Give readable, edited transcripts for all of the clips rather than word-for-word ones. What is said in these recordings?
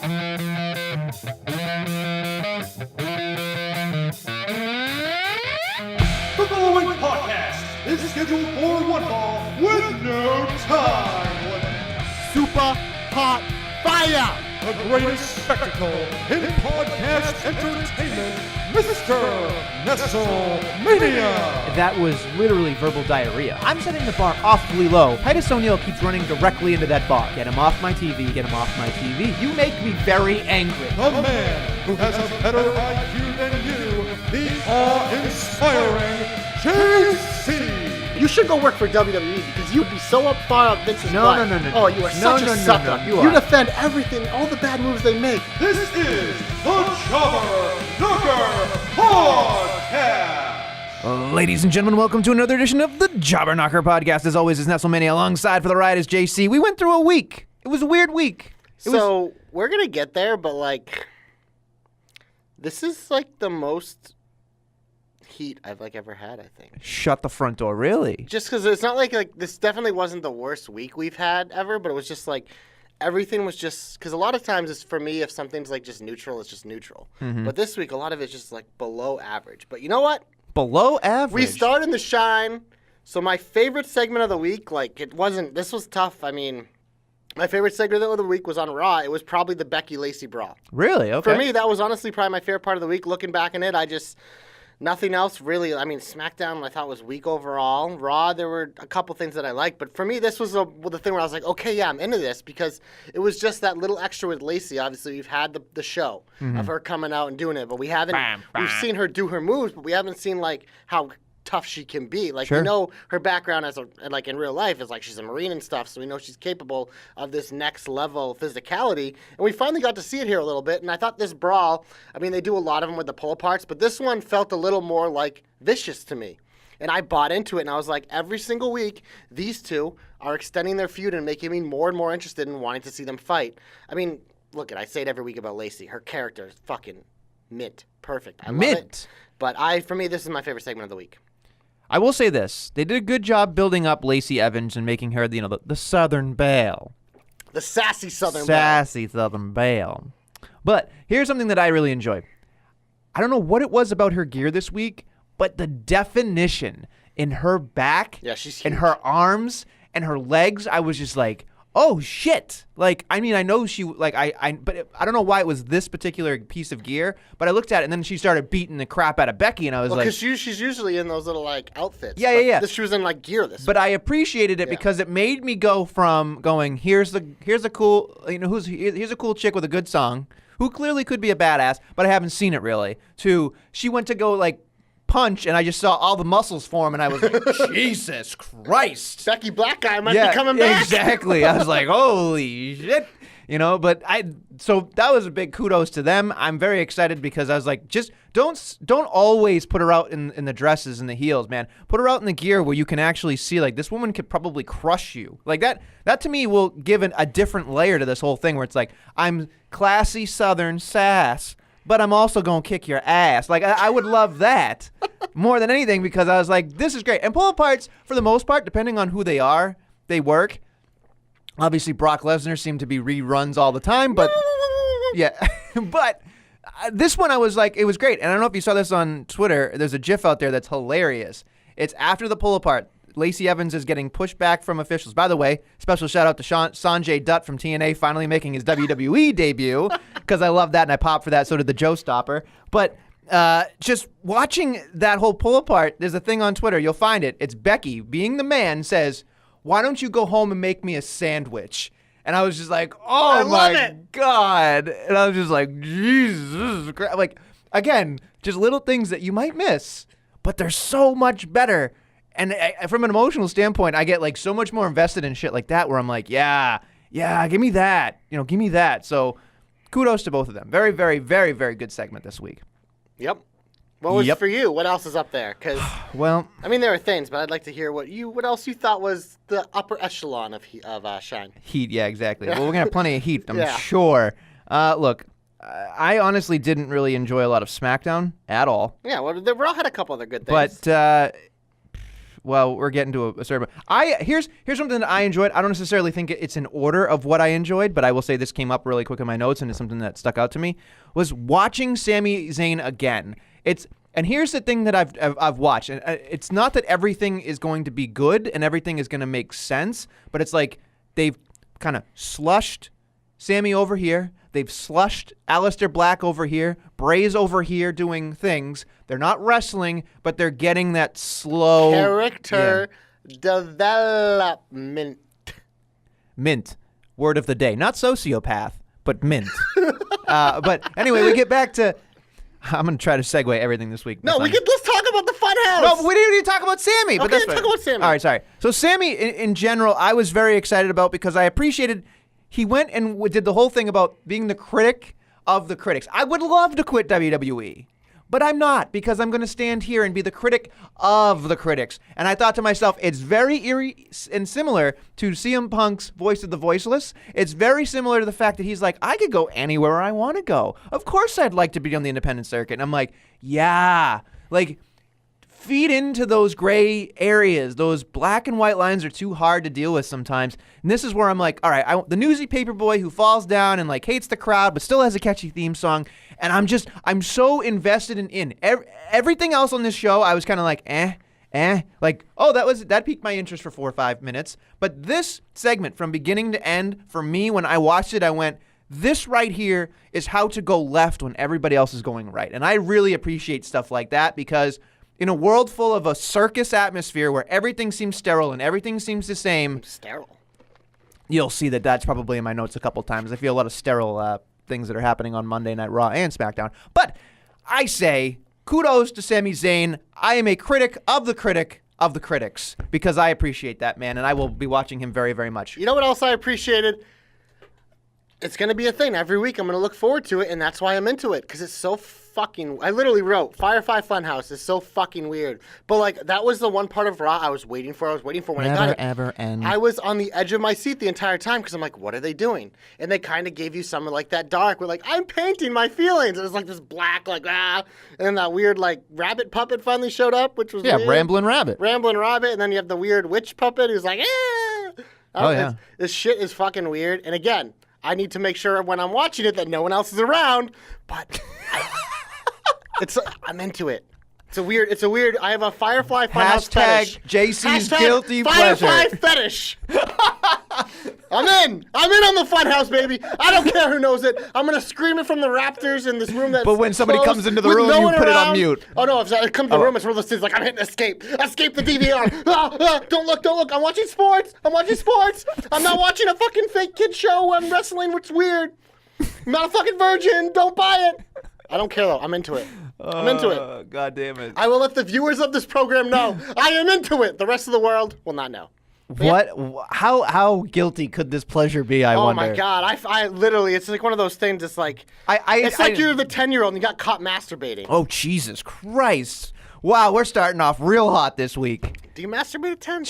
The following podcast is scheduled for one fall with no time limit. Super hot fire! The greatest spectacle in podcast entertainment, Mr. Nestlemania. That was literally verbal diarrhea. I'm setting the bar awfully low. Titus O'Neil keeps running directly into that bar. Get him off my TV, get him off my TV. You make me very angry. The man who has a better IQ than you, the awe-inspiring JC. You should go work for WWE because you'd be so up far up Vince's butt. No. Oh, you are such a sucker. You You are. defend everything, all the bad moves they make. This is the Jobber Knocker Podcast. Ladies and gentlemen, welcome to another edition of the Jobber Knocker Podcast. As always, is Nestlemania. Alongside for the ride is JC. We went through a week. It was a weird week. So we're gonna get there, but like, this is like the most heat I've ever had. I think. Shut the front door, really? Just because it's not like this definitely wasn't the worst week we've had ever, but it was just like everything was just because a lot of times it's for me if something's like just neutral, it's just neutral. But this week a lot of it's just like below average. But you know what? Below average. We start in the shine. So my favorite segment of the week, like it wasn't. This was tough. I mean, my favorite segment of the week was on Raw. It was probably the Becky Lacey brawl. Really? Okay. For me, that was honestly probably my favorite part of the week. Looking back on it, nothing else really. I mean, SmackDown I thought was weak overall. Raw, there were a couple things that I liked, but for me, this was the thing where I was like, okay, yeah, I'm into this because it was just that little extra with Lacey. Obviously, we've had the show of her coming out and doing it, but we haven't. We've seen her do her moves, but we haven't seen like how tough she can be. Like Sure. we know her background as like in real life is like she's a Marine and stuff, so we know she's capable of this next level physicality. And we finally got to see it here a little bit. And I thought this brawl, I mean, they do a lot of them with the pull aparts, but this one felt a little more like vicious to me. And I bought into it, and I was like, every single week, these two are extending their feud and making me more and more interested in wanting to see them fight. I mean, look, I say it every week about Lacey. Her character is fucking mint, perfect. I love it. But for me, this is my favorite segment of the week. I will say this. They did a good job building up Lacey Evans and making her, the Southern Belle. The sassy Southern Belle. Sassy Southern Belle. But here's something that I really enjoy. I don't know what it was about her gear this week, but the definition in her back she's and huge. her arms and her legs, I was just like, oh, shit. Like, I mean, I know she, like, but I don't know why it was this particular piece of gear, but I looked at it, and then she started beating the crap out of Becky, and I was like... Because she's usually in those little, like, outfits. Yeah. She was in, like, gear this But week. I appreciated it because it made me go from going, here's a cool, here's a cool chick with a good song, who clearly could be a badass, but I haven't seen it really, to she went to go, like, punch, and I just saw all the muscles form, and I was like, Jesus Christ. Becky Black Guy might be coming back. Exactly. I was like, holy shit. But so that was a big kudos to them. I'm very excited because I was like, just don't always put her out in the dresses and the heels, man. Put her out in the gear where you can actually see, like, this woman could probably crush you. Like, that to me will give a different layer to this whole thing where it's like, I'm classy Southern sass, but I'm also going to kick your ass. Like, I would love that more than anything because I was like, this is great. And pull aparts, for the most part, depending on who they are, they work. Obviously, Brock Lesnar seemed to be reruns all the time, but yeah. But this one, I was like, it was great. And I don't know if you saw this on Twitter. There's a GIF out there that's hilarious. It's after the pull apart. Lacey Evans is getting pushed back from officials. By the way, special shout out to Sanjay Dutt from TNA finally making his WWE debut because I love that and I popped for that. So did the Joe Stopper. But just watching that whole pull apart, there's a thing on Twitter. You'll find it. It's Becky, being the man, says, why don't you go home and make me a sandwich? And I was just like, oh my God. And I was just like, Jesus Christ. Like, again, just little things that you might miss, but they're so much better. And from an emotional standpoint, I get like so much more invested in shit like that where I'm like, yeah, give me that. Give me that. So kudos to both of them. Very, very, very, very good segment this week. Yep. What was for you? What else is up there? Because well, I mean, there are things, but I'd like to hear what else you thought was the upper echelon of Shine. Heat, yeah, exactly. Well, we're gonna have plenty of heat, I'm sure. Look, I honestly didn't really enjoy a lot of SmackDown at all. Yeah, well, Raw had a couple other good things. But well, we're getting to a certain. Here's something that I enjoyed. I don't necessarily think it's in order of what I enjoyed, but I will say this came up really quick in my notes, and it's something that stuck out to me. Was watching Sami Zayn again. And here's the thing that I've watched, and it's not that everything is going to be good and everything is going to make sense, but it's like they've kind of slushed Sami over here. They've slushed Aleister Black over here, Bray's over here doing things. They're not wrestling, but they're getting that slow Character development. Mint, word of the day. Not sociopath, but mint. But anyway, we get back to. I'm gonna try to segue everything this week. No, let's talk about the Funhouse. No, but we didn't even talk about Sami. But Okay, that's talk fine. about Sami. All right, sorry. So Sami, in general, I was very excited about because I appreciated. He went and did the whole thing about being the critic of the critics. I would love to quit WWE, but I'm not because I'm going to stand here and be the critic of the critics. And I thought to myself, it's very eerie and similar to CM Punk's Voice of the Voiceless. It's very similar to the fact that he's like, I could go anywhere I want to go. Of course I'd like to be on the independent circuit. And I'm like, yeah, like feed into those gray areas. Those black and white lines are too hard to deal with sometimes. And this is where I'm like, all right, the newsy paper boy who falls down and like hates the crowd but still has a catchy theme song. And I'm so invested in everything else on this show. I was kind of like, like, oh, that piqued my interest for 4 or 5 minutes. But this segment from beginning to end, for me, when I watched it, I went, this right here is how to go left when everybody else is going right. And I really appreciate stuff like that because in a world full of a circus atmosphere where everything seems sterile and everything seems the same. Sterile. You'll see that that's probably in my notes a couple times. I feel a lot of sterile things that are happening on Monday Night Raw and SmackDown. But I say kudos to Sami Zayn. I am a critic of the critics because I appreciate that man, and I will be watching him very, very much. You know what else I appreciated? It's going to be a thing every week. I'm going to look forward to it, and that's why I'm into it, because it's so fucking... I literally wrote, Firefly Funhouse is so fucking weird. But, like, that was the one part of Raw I was waiting for. When I got it. Never, ever end. I was on the edge of my seat the entire time, because I'm like, what are they doing? And they kind of gave you some, like, that dark, where, like, I'm painting my feelings. It was, like, this black, like, And then that weird, like, rabbit puppet finally showed up, which was weird. Ramblin' Rabbit. Ramblin' Rabbit, and then you have the weird witch puppet who's like, Oh, yeah. This shit is fucking weird. And again, I need to make sure when I'm watching it that no one else is around, but I'm into it. It's a weird, I have a Firefly Funhouse fetish. JC's guilty Firefly pleasure. fetish. I'm in on the Funhouse, baby. I don't care who knows it. I'm going to scream it from the rafters in this room that's But when somebody closed, comes into the with room, no you one put it on around. mute. Oh, no, if it comes to the room, it's one of those things like, I'm hitting escape. Escape the DVR. Don't look. I'm watching sports. I'm not watching a fucking fake kid show on wrestling, which is weird. I'm not a fucking virgin. Don't buy it. I don't care, though. I'm into it. God damn it. I will let the viewers of this program know. I am into it. The rest of the world will not know. What? How guilty could this pleasure be? I wonder. Oh my God! I literally, it's like one of those things. It's like you're the 10-year-old and you got caught masturbating. Oh Jesus Christ! Wow, we're starting off real hot this week. Do you masturbate at 10?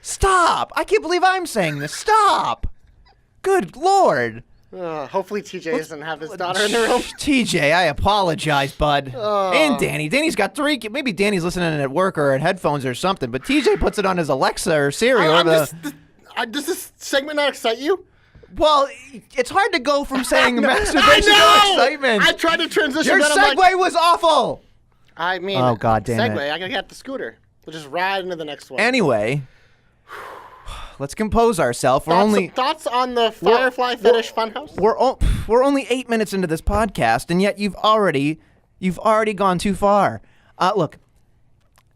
Stop! I can't believe I'm saying this. Stop! Good Lord! Hopefully TJ doesn't have his daughter in the room. TJ, I apologize, bud. And Danny. Danny's got 3 kids. Maybe Danny's listening at work or at headphones or something, but TJ puts it on his Alexa or Siri. Does this segment not excite you? Well, it's hard to go from saying masturbation to excitement. I tried to transition. Your segue was awful. I mean, oh God damn segue. it. I gotta get the scooter. We'll just ride into the next one. Anyway, let's compose ourselves. Thoughts on the Firefly Fetish Funhouse? We're only 8 minutes into this podcast, and yet you've already gone too far. Look,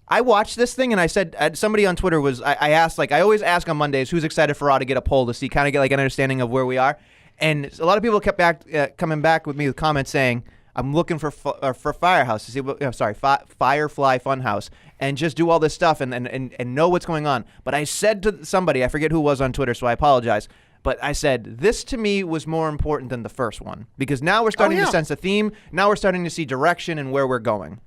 I watched this thing, and I said somebody on Twitter I asked, like I always ask on Mondays, who's excited for Raw to get a poll to see kind of get like an understanding of where we are, and a lot of people kept coming back with me with comments saying, I'm looking for Firehouse to see Firefly Funhouse and just do all this stuff and know what's going on. But I said to somebody, I forget who it was on Twitter, so I apologize. But I said, this to me was more important than the first one because now we're starting to sense a theme. Now we're starting to see direction and where we're going.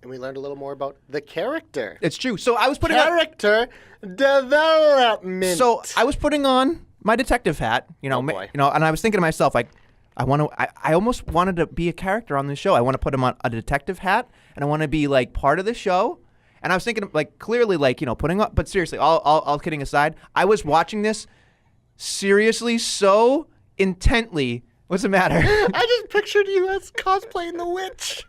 And we learned a little more about the character. It's true. So I was putting character development. So I was putting on my detective hat, and I was thinking to myself, like, I almost wanted to be a character on this show. I want to put him on a detective hat, and I want to be like part of the show. And I was thinking, like, clearly, like, you know, putting up, but seriously, all kidding aside, I was watching this seriously so intently. What's the matter? I just pictured you as cosplaying the witch.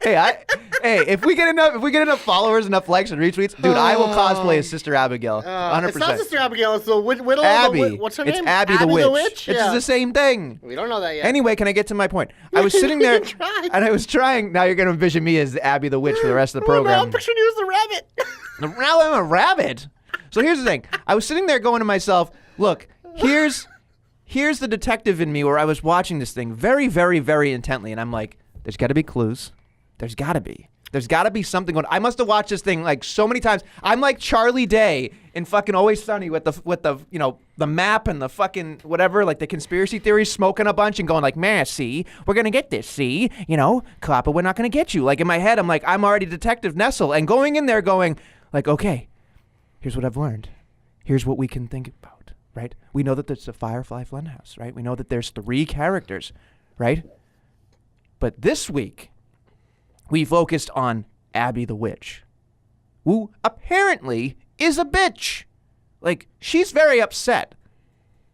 Hey, if we get enough followers, enough likes and retweets, dude, I will cosplay as Sister Abigail. 100%. It's not Sister Abigail. It's the Whittle. Abby. What's her It's name? Abby the Witch. It's the same thing. We don't know that yet. Anyway, can I get to my point? I was sitting there, Tried. and I was trying. Now you're going to envision me as Abby the Witch for the rest of the Oh, no, program. I'm picturing you as the rabbit. Now I'm a rabbit. So here's the thing. I was sitting there going to myself, look, here's the detective in me where I was watching this thing very, very, very intently, and I'm like, there's got to be clues. There's got to be. There's got to be something going on. I must have watched this thing like so many times. I'm like Charlie Day in fucking Always Sunny with the you know, the map and the fucking whatever, like the conspiracy theories, smoking a bunch and going like, man, see, we're going to get this, see, you know, Coppa, we're not going to get you. Like in my head, I'm like, I'm already Detective Nestle and going in there going like, okay, here's what I've learned. Here's what we can think about, right? We know that there's a Firefly Funhouse, right? We know that there's 3 characters, right? But this week, we focused on Abby the Witch, who apparently is a bitch. Like, she's very upset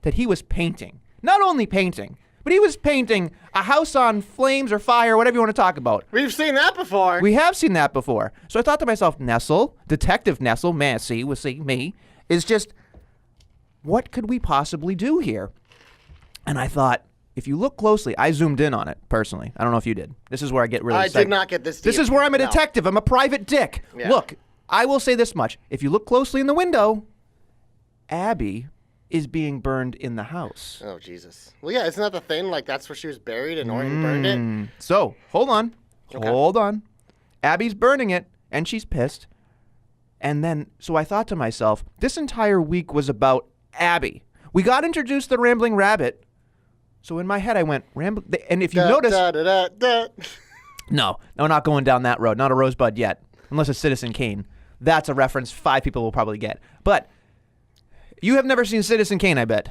that he was painting. Not only painting, but he was painting a house on flames or fire, whatever you want to talk about. We've seen that before. We have seen that before. So I thought to myself, Nestle, Detective Nestle, Massey, was see me, is just, what could we possibly do here? And I thought, if you look closely, I zoomed in on it, personally. I don't know if you did. This is where I get really excited. I did not get this deep. This is where I'm a No. detective. I'm a private dick. Yeah. Look, I will say this much. If you look closely in the window, Abby is being burned in the house. Oh, Jesus. Well, yeah, isn't that the thing? Like, that's where she was buried and Orton burned it? So, hold on. Okay. Hold on. Abby's burning it, and she's pissed. And then, so I thought to myself, this entire week was about Abby. We got introduced to the Rambling Rabbit. So in my head, I went, and if you notice, no, we're not going down that road. Not a Rosebud yet, unless it's Citizen Kane. That's a reference 5 people will probably get. But you have never seen Citizen Kane, I bet.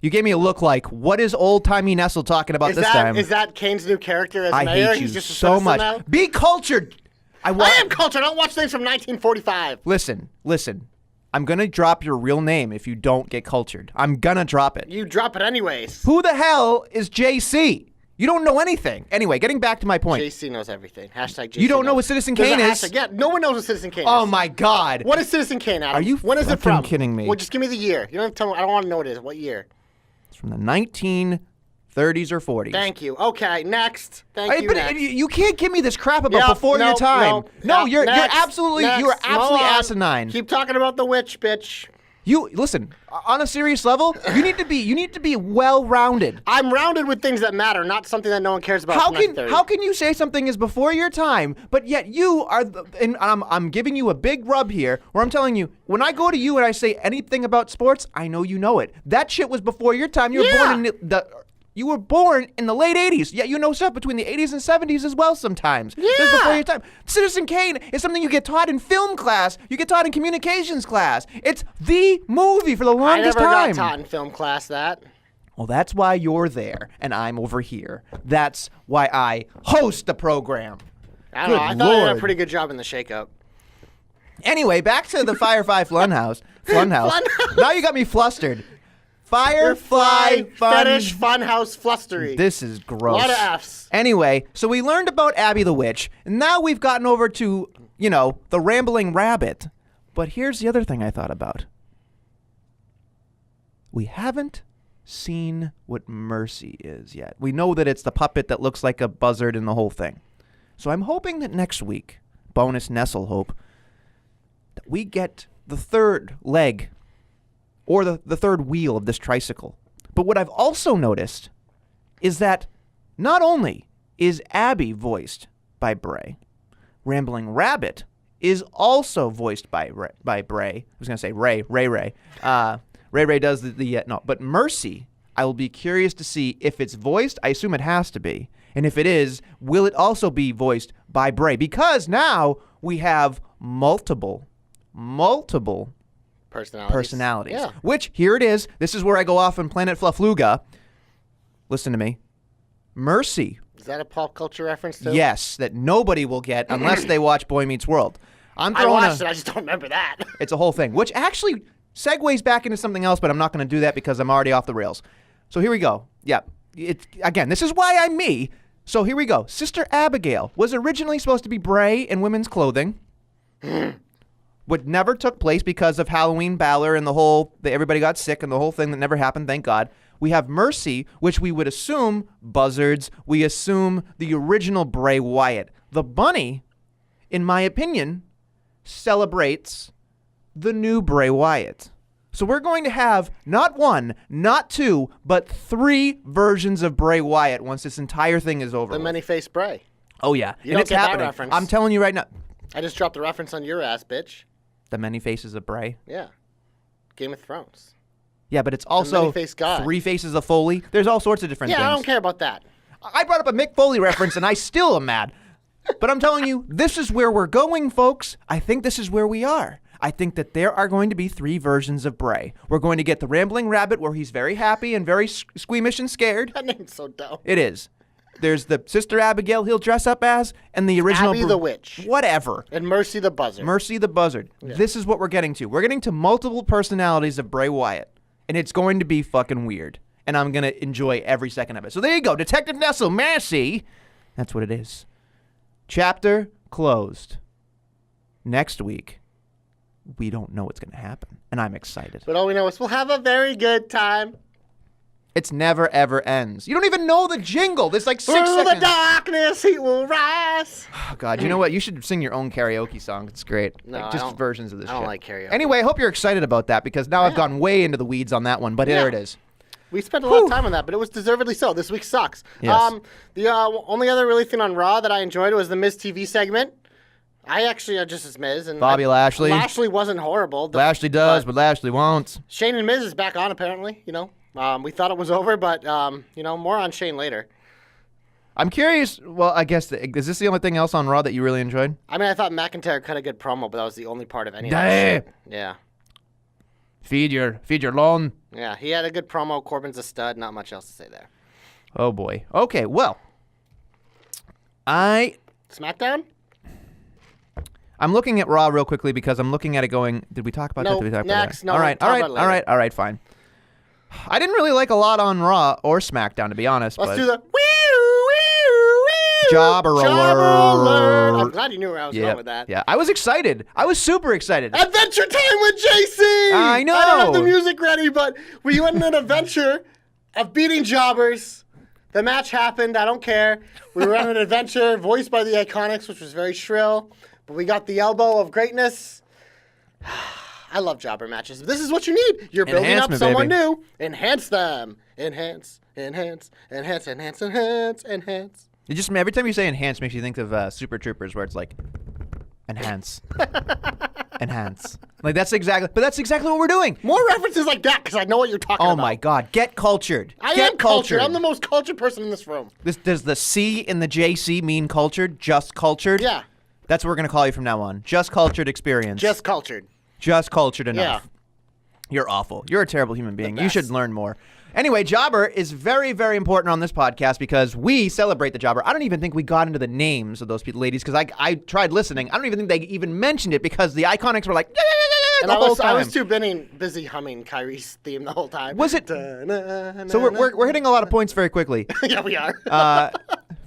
You gave me a look like, what is old-timey Nestle talking about this time? Is that Kane's new character as I mayor? hate you He's just a so citizen much. now? Be cultured. I am cultured. I don't watch things from 1945. Listen. I'm going to drop your real name if you don't get cultured. I'm going to drop it. You drop it anyways. Who the hell is JC? You don't know anything. Anyway, getting back to my point. JC knows everything. Hashtag JC You don't know knows. what Citizen There's Kane a is? hashtag. Yeah, no one knows what Citizen Kane is. Oh, my God. What is Citizen Kane, Adam? Are you When is it fucking from? kidding me? Well, just give me the year. You don't have to tell me. I don't want to know what it is. What year? It's from the 1930s or 40s. Thank you. Okay, next. Thank you. But next. you can't give me this crap about Yep, before your time. No, you're next, absolutely next. you are absolutely Move on. asinine. Keep talking about the witch, bitch. You listen, on a serious level, you need to be well-rounded. I'm rounded with things that matter, not something that no one cares about. How from can 1930. how can you say something is before your time, but yet you are? And I'm giving you a big rub here, where I'm telling you, when I go to you and I say anything about sports, I know you know it. That shit was before your time. You were born in you were born in the late 80s, yet you know stuff between the 80s and 70s as well sometimes. Yeah. That's before your time. Citizen Kane is something you get taught in film class, you get taught in communications class. It's the movie for the I longest never time. got taught in film class that. Well, that's why you're there and I'm over here. That's why I host the program. I don't know. I Good thought I did a Lord. pretty good job in the shakeup. Anyway, back to the Firefly Funhouse. Funhouse. Now you got me flustered. Firefly Fetish Funhouse Flustery. This is gross. A lot of Fs. Anyway, so we learned about Abby the Witch, and now we've gotten over to, you know, the Rambling Rabbit. But here's the other thing I thought about. We haven't seen what Mercy is yet. We know that it's the puppet that looks like a buzzard and the whole thing. So I'm hoping that next week, bonus Nestle hope, that we get the third leg or the third wheel of this tricycle. But what I've also noticed is that not only is Abby voiced by Bray, Rambling Rabbit is also voiced by Bray. I was going to say Ray. Ray does no, but Mercy, I will be curious to see if it's voiced. I assume it has to be. And if it is, will it also be voiced by Bray? Because now we have multiple personalities. Yeah. Which, here it is. This is where I go off on Planet Fluffluga. Listen to me. Mercy Is that a pop culture reference too? Yes, that nobody will get unless they watch Boy Meets World. I'm I throwing watched it. I just don't remember that. It's a whole thing, which actually segues back into something else, but I'm not going to do that because I'm already off the rails. So here we go. Yeah. Again, this is why I'm me. So here we go. Sister Abigail was originally supposed to be Bray in women's clothing. What never took place because of Halloween Balor and everybody got sick and the whole thing that never happened, thank God. We have Mercy, which we would assume buzzards. We assume the original Bray Wyatt. The bunny, in my opinion, celebrates the new Bray Wyatt. So we're going to have not one, not two, but 3 versions of Bray Wyatt once this entire thing is over. The with. many-faced Bray. Oh, yeah. You and don't it's get that happening. reference. I'm telling you right now. I just dropped the reference on your ass, bitch. The many faces of Bray. Yeah. Game of Thrones. Yeah, but it's also many-faced guy. 3 faces of Foley. There's all sorts of different things. Yeah, I don't care about that. I brought up a Mick Foley reference, and I still am mad. But I'm telling you, this is where we're going, folks. I think this is where we are. I think that there are going to be 3 versions of Bray. We're going to get the Rambling Rabbit, where he's very happy and very squeamish and scared. That name's so dumb. It is. There's the Sister Abigail he'll dress up as, and the original Abby the Witch. Whatever. And Mercy the Buzzard. Mercy the Buzzard. Yeah. This is what we're getting to. We're getting to multiple personalities of Bray Wyatt, and it's going to be fucking weird. And I'm going to enjoy every second of it. So there you go. Detective Nestle, Mercy. That's what it is. Chapter closed. Next week, we don't know what's going to happen, and I'm excited. But all we know is we'll have a very good time. It's never, ever ends. You don't even know the jingle. There's like 6 Through seconds. the darkness, he will rise. Oh, God, you know what? You should sing your own karaoke song. It's great. No, like, I just don't- versions of this I don't shit. like karaoke. Anyway, I hope you're excited about that because now I've gone way into the weeds on that one, but there it is. We spent a lot of time on that, but it was deservedly so. This week sucks. Yes. The only other really thing on Raw that I enjoyed was the Miz TV segment. I actually just as Miz. And Bobby Lashley. Lashley wasn't horrible. Lashley does, but Lashley won't. Shane and Miz is back on, apparently. We thought it was over, but, more on Shane later. I'm curious. Well, I guess, is this the only thing else on Raw that you really enjoyed? I mean, I thought McIntyre cut a good promo, but that was the only part of any of Damn. that shit. Yeah. Feed your lawn. Yeah, he had a good promo. Corbin's a stud. Not much else to say there. Oh, boy. Okay, well. SmackDown? I'm looking at Raw real quickly because I'm looking at it going, did we talk about that? Nope. Did we talk Next. about that? No, all talk about it later. right, fine. I didn't really like a lot on Raw or SmackDown, to be honest. Let's but do the wee. Jobber alert. I'm glad you knew where I was going with that. Yeah, I was excited. I was super excited. Adventure Time with JC! I know. I don't have the music ready, but we went on an adventure of beating jobbers. The match happened. I don't care. We were on an adventure voiced by the Iconics, which was very shrill. But we got the elbow of greatness. I love jobber matches. This is what you need. You're building up Enhancement, someone baby. new. Enhance them. Enhance. It just every time you say enhance makes you think of Super Troopers, where it's like enhance, enhance. Like that's exactly what we're doing. More references like that because I know what you're talking Oh about. my God, get cultured. I Get am cultured. I'm the most cultured person in this room. Does the C in the JC mean cultured? Just cultured? Yeah. That's what we're gonna call you from now on. Just cultured experience. Just cultured. Just cultured enough. Yeah. You're awful. You're a terrible human being. You best. should learn more. Anyway, Jobber is very, very important on this podcast because we celebrate the Jobber. I don't even think we got into the names of those ladies because I tried listening. I don't even think they even mentioned it because the Iconics were like, And the whole time. I was too busy humming Kyrie's theme the whole time. Was it? So we're hitting a lot of points very quickly. Yeah, we are.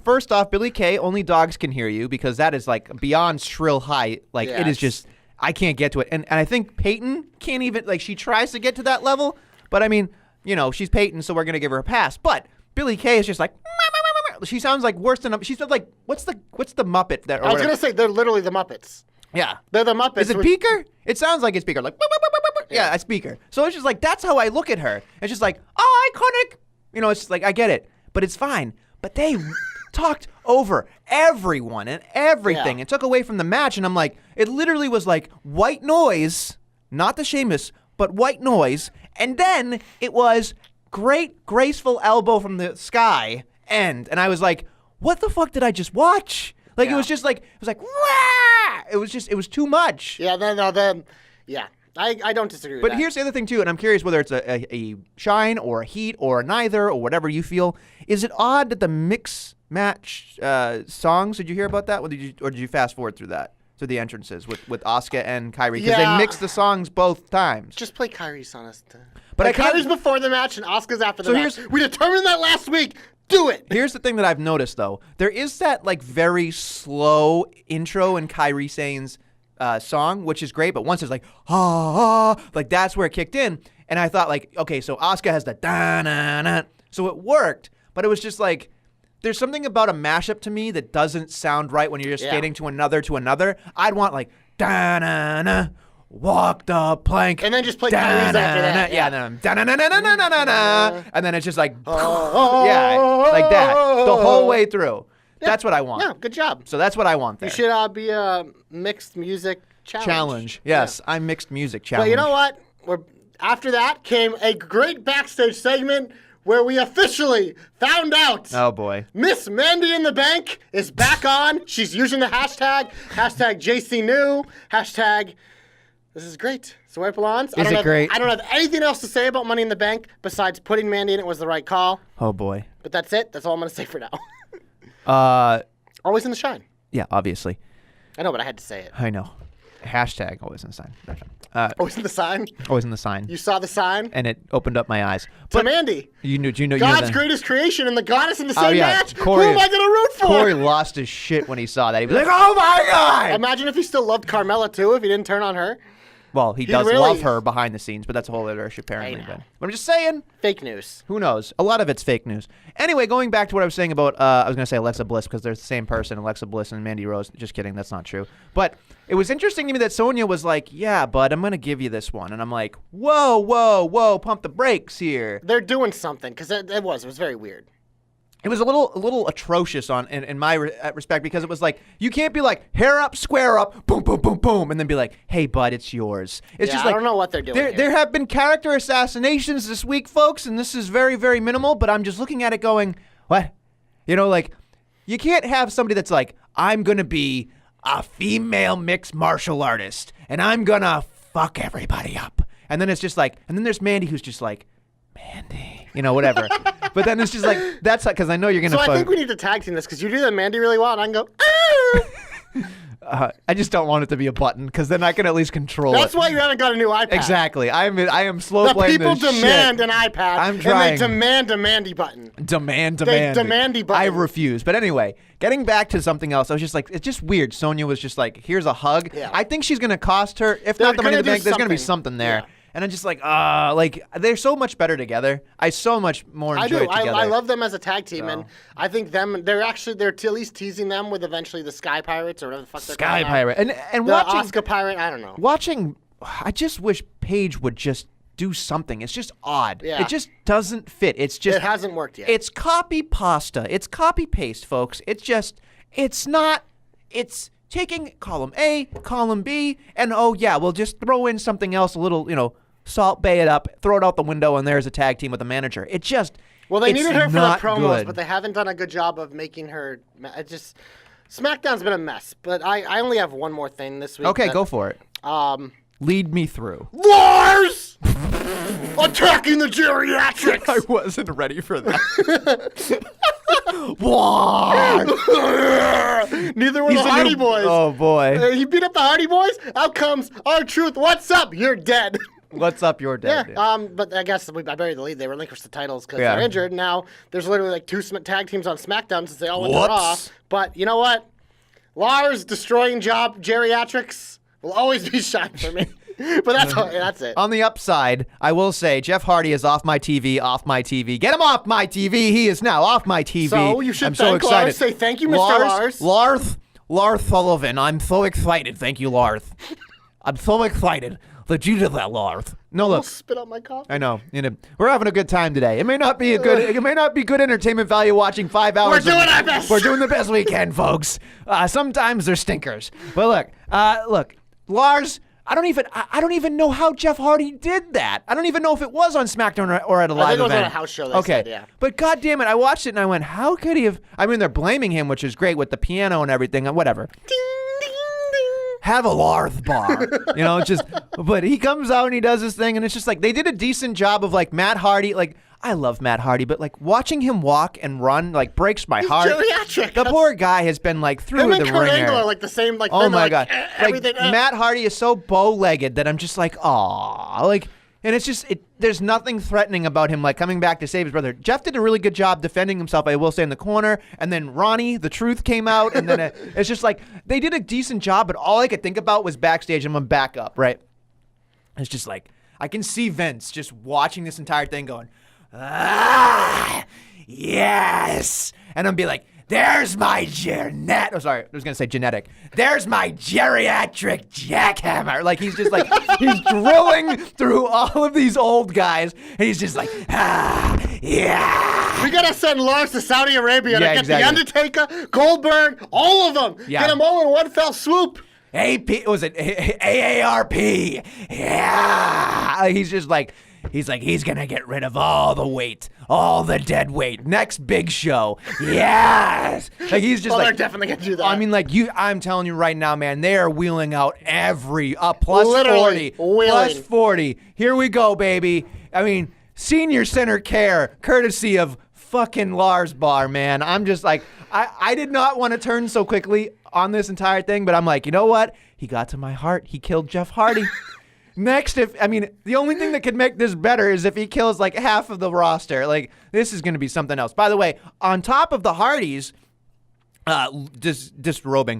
First off, Billy Kay, only dogs can hear you because that is like beyond shrill high. Like it is just, I can't get to it. And I think Peyton can't even, like she tries to get to that level. But I mean, you know, she's Peyton, so we're going to give her a pass. But Billy Kay is just like, she sounds like worse than, she's like, what's the Muppet that, or I was whatever. going to say, they're literally the Muppets. Yeah. They're the Muppets. Is it Beaker? It sounds like it's Beaker. Like, yeah, it's Beaker. So it's just like, that's how I look at her. It's just like, oh, iconic. You know, it's just like, I get it. But it's fine. But they talked over everyone and everything and took away from the match. And I'm like, it literally was like white noise, not the Sheamus, but white noise. And then it was great, graceful elbow from the sky end. And I was like, what the fuck did I just watch? Like, it was just like, Wah! It was too much. Yeah, yeah. I don't disagree with that. But here's the other thing, too, and I'm curious whether it's a shine or a heat or neither or whatever you feel. Is it odd that the mix match songs. Did you hear about that? Or did you fast forward through that? Through the entrances with Asuka and Kyrie? Because Yeah. they mixed the songs both times. Just play Kyrie's on us. But I can't- Kyrie's before the match and Asuka's after the So match. here's- We determined that last week. Do it. Here's the thing that I've noticed, though. There is that, like, very slow intro in Kyrie Sane's song, which is great. But once it's like, like, that's where it kicked in. And I thought, like, okay, so Asuka has the da-na-na. So it worked. But it was just like, there's something about a mashup to me that doesn't sound right when you're just Yeah. skating to another. I'd want, like, da-na-na. Walk the plank. And then just play Kyrie's after that. Yeah, then da-na-na-na-na-na-na-na. And then it's just like, yeah, like that. The whole way through. That's what I want. Yeah, good job. So that's what I want there. You should be a mixed music challenge. Yes, I'm mixed music challenge. But you know what? After that came a great backstage segment where we officially found out Oh, boy. Miss Mandy in the Bank is back on. She's using the hashtag JCNew, hashtag this is great. Swipe alons. Is it great? I don't have anything else to say about Money in the Bank besides putting Mandy in it was the right call. Oh, boy. But that's it. That's all I'm going to say for now. Always in the shine. Yeah, obviously. I know, but I had to say it. I know. Hashtag always in the sign. Always in the sign. Always in the sign. You saw the sign. And it opened up my eyes. So Mandy, You know God's that- greatest creation and the goddess in the same Oh, yeah. match. Corey- Who am I going to root for? Corey lost his shit when he saw that. He was like, oh, my God. Imagine if he still loved Carmella too, if he didn't turn on her. Well, he does really- love her behind the scenes, but that's a whole other issue apparently. I know. But I'm just saying, Fake news. who knows? A lot of it's fake news. Anyway, going back to what I was saying about, I was going to say Alexa Bliss because they're the same person, Alexa Bliss and Mandy Rose. Just kidding, that's not true. But it was interesting to me that Sonya was like, yeah, bud, I'm going to give you this one. And I'm like, whoa, pump the brakes here. They're doing something because it was very weird. It was a little atrocious in my respect because it was like, you can't be like, hair up, square up, boom, boom, boom, boom, and then be like, hey, bud, it's yours. It's Yeah, just I like, don't know what they're doing here. There have been character assassinations this week, folks, and this is very, very minimal, but I'm just looking at it going, what? You know, like, you can't have somebody that's like, I'm going to be a female mixed martial artist, and I'm going to fuck everybody up. And then it's just like, and then there's Mandy who's just like, Mandy, you know, whatever. But then it's just like, that's like, because I know you're going to So I think we need to tag team this because you do that Mandy really well, and I can go, ah! I just don't want it to be a button because then I can at least control That's it. why you haven't got a new iPad. Exactly. I am slow The playing people this demand shit. an iPad. I'm And trying. they demand a Mandy button. Demand. demandy button. I refuse. But anyway, getting back to something else, I was just like, it's just weird. Sonya was just like, here's a hug. Yeah. I think she's going to cost her, if They're not the Money in the gonna do Bank, there's going to be something. something there. Yeah. And I'm just like, they're so much better together. I so much more I enjoy do. it together. I love them as a tag team, So. and I think they're at least teasing them with eventually the Sky Pirates or whatever the fuck they're Sky called now. Pirate. And The watching, Oscar Pirate, I don't know. I just wish Paige would just do something. It's just odd. Yeah. It just doesn't fit. It's just It hasn't worked yet. It's copy pasta. It's copy paste, folks. It's not, it's taking column A, column B, and oh yeah, we'll just throw in something else, a little, Salt Bay it up, throw it out the window, and there's a tag team with a manager. It just, Well, they it's needed her for the not promos, good. but they haven't done a good job of making her. SmackDown's been a mess. But I only have one more thing this week. Okay, go for it. Lead me through. Lars attacking the geriatrics. I wasn't ready for that. What? Neither were He's the a Hardy new- Boys. Oh boy. He beat up the Hardy Boys. Out comes R-Truth. What's up? You're dead. What's up, your Yeah, dad? but I guess I buried the lead. They relinquished the titles because Yeah. they're injured. Now there's literally like two tag teams on SmackDown since they all went to Raw. Whoops. But you know what? Lars destroying job geriatrics will always be shine for me. But that's it. On the upside, I will say Jeff Hardy is off my TV, off my TV. Get him off my TV. He is now off my TV. So you should I'm so thank excited. Lars. Say thank you, Mr. Lars. Larth Sullivan. I'm so excited. Thank you, Larth. I'm so excited that you did that, Larth. No, I'll look. spit out my coffee. I know. We're having a good time today. It may not be good entertainment value watching 5 hours. We're doing our best. We're doing the best we can, folks. Sometimes they're stinkers. But look, Lars. I don't even know how Jeff Hardy did that. I don't even know if it was on SmackDown or at a live think it was event. on a house show, they Okay, said, yeah. But God damn it, I watched it and I went, how could he have? I mean, they're blaming him, which is great with the piano and everything and whatever. Ding, ding, ding. have a Larth bar. You know, just, but he comes out and he does his thing, and it's just like, they did a decent job of like Matt Hardy. Like, I love Matt Hardy, but like watching him walk and run like breaks my heart. Geriatric. The poor guy has been like through Him the and Kurt ringer. Angle are like the same. Like, Oh my like, god! everything. Like Matt Hardy is so bow-legged that I'm just like, aw, like, and it's just there's nothing threatening about him like coming back to save his brother. Jeff did a really good job defending himself, I will say, in the corner, and then Ronnie, the truth came out, and then it's just like they did a decent job, but all I could think about was backstage. I'm gonna back up, right? It's just like I can see Vince just watching this entire thing, going, ah, yes, and I'm be like, there's my genetic. Oh, sorry, I was gonna say genetic. There's my geriatric jackhammer. Like he's just like he's drilling through all of these old guys, and he's just like, ah, yeah. We gotta send Lars to Saudi Arabia to Yeah, get exactly. the Undertaker, Goldberg, all of them. Yeah. Get them all in one fell swoop. AP was it AARP? Yeah. He's just like. He's gonna get rid of all the weight, all the dead weight. Next big show, yes. Like he's just Well, like they're definitely gonna do that. I mean, like I'm telling you right now, man, they are wheeling out every plus Literally 40, plus wheeling. 40. Here we go, baby. I mean, senior center care, courtesy of fucking Lars Bar, man. I'm just like, I did not want to turn so quickly on this entire thing, but I'm like, you know what? He got to my heart. He killed Jeff Hardy. Next, the only thing that could make this better is if he kills like half of the roster. Like, this is going to be something else. By the way, on top of the Hardys,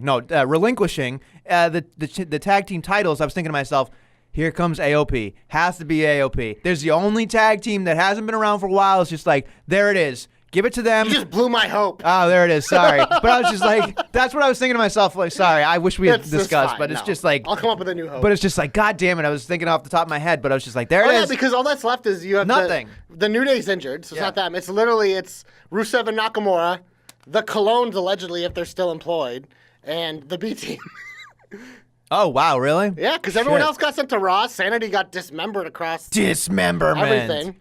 relinquishing the tag team titles, I was thinking to myself, here comes AOP. Has to be AOP. There's the only tag team that hasn't been around for a while. It's just like, there it is. Give it to them. you just blew my hope. Oh, there it is. Sorry. But I was just like, that's what I was thinking to myself. Like, sorry, I wish we had It's discussed, fine, but it's no. just like, I'll come up with a new hope. but it's just like, God damn it. I was thinking off the top of my head, but I was just like, there Oh it yeah, is. because all that's left is you have Nothing. The New Day's injured, so it's Yeah. not them. It's literally Rusev and Nakamura, the Colognes allegedly if they're still employed, and the B team. Oh, wow, really? Yeah, because everyone Shit. else got sent to Raw. Sanity got dismembered across Dismemberment. everything.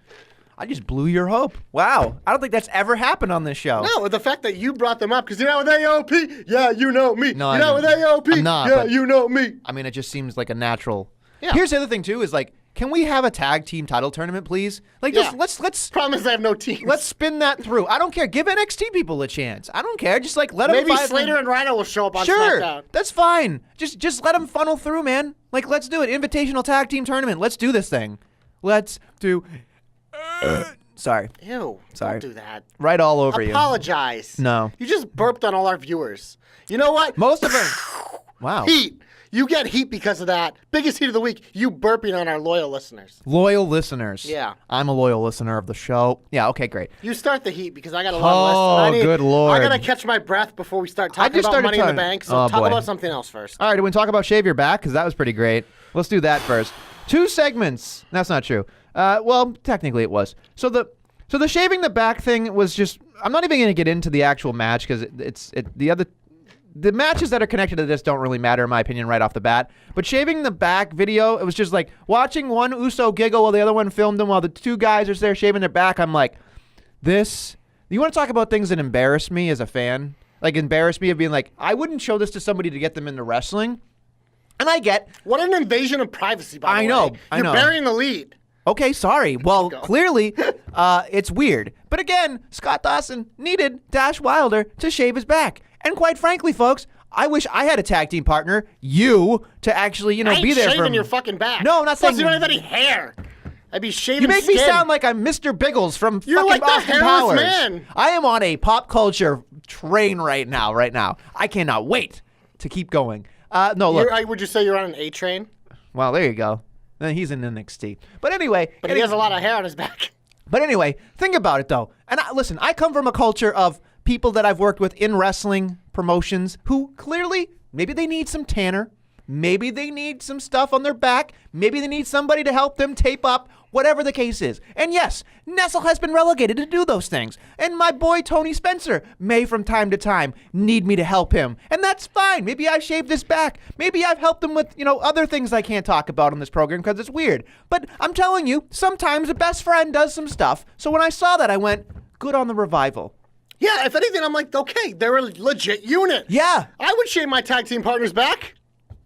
I just blew your hope. Wow. I don't think that's ever happened on this show. No, the fact that you brought them up because you're not with AOP. Yeah, you know me. No, you're not with AOP. I'm not, Yeah, but- you know me. I mean, it just seems like a natural. Yeah. Here's the other thing, too, is like, can we have a tag team title tournament, please? Like, just Yeah. let's Problem is I have no teams. let's spin that through. I don't care. Give NXT people a chance. I don't care. Just like let them Maybe fight Slater them. and Rhino will show up on Sure, SmackDown. that's fine. Just let them funnel through, man. Like, let's do it. Invitational tag team tournament. Let's do this thing. Let's do. Sorry, Ew. Sorry. Don't do that. right all over you. Apologize. No. You just burped on all our viewers. You know what? Most of them. Wow. Heat. You get heat because of that. Biggest heat of the week, you burping on our loyal listeners. Loyal listeners. Yeah. I'm a loyal listener of the show. Yeah. Okay. Great. You start the heat because I got a long list. good Lord. I got to catch my breath before we start I talking just about started Money in the talking- Bank, so Oh, talk boy. about something else first. All right. Do we talk about Shave Your Back? Because that was pretty great. Let's do that first. 2 segments. That's not true. Well, technically it was. So the shaving the back thing was just. I'm not even going to get into the actual match because the matches that are connected to this don't really matter in my opinion right off the bat. But shaving the back video, it was just like watching one Uso giggle while the other one filmed him while the 2 guys are there shaving their back. I'm like, this. You want to talk about things that embarrass me as a fan? Like embarrass me of being like, I wouldn't show this to somebody to get them into wrestling. And I get, What an invasion of privacy, by the way. I know, I You're know. burying the lead. okay, sorry. Well, Go. clearly, it's weird. But again, Scott Dawson needed Dash Wilder to shave his back. And quite frankly, folks, I wish I had a tag team partner, you, to actually, I ain't be there for shaving him. your fucking back. No, I'm not Plus, saying- you don't have any hair. I'd be shaving You make me skin. sound like I'm Mr. Biggles from You're fucking like the Austin hairless Powers. man. I am on a pop culture train right now. I cannot wait to keep going. No, look. Would you say you're on an A train? Well, there you go. Then he's in NXT. But anyway. But he has a lot of hair on his back. But anyway, think about it though. And listen, I come from a culture of people that I've worked with in wrestling promotions who clearly, maybe they need some tanner. Maybe they need some stuff on their back. Maybe they need somebody to help them tape up, whatever the case is. And yes, Nestle has been relegated to do those things. And my boy Tony Spencer may from time to time need me to help him. And that's fine. Maybe I shaved his back. Maybe I've helped him with, other things I can't talk about on this program because it's weird. But I'm telling you, sometimes a best friend does some stuff. So when I saw that, I went, good on the Revival. Yeah, if anything, I'm like, okay, they're a legit unit. Yeah. I would shave my tag team partner's back.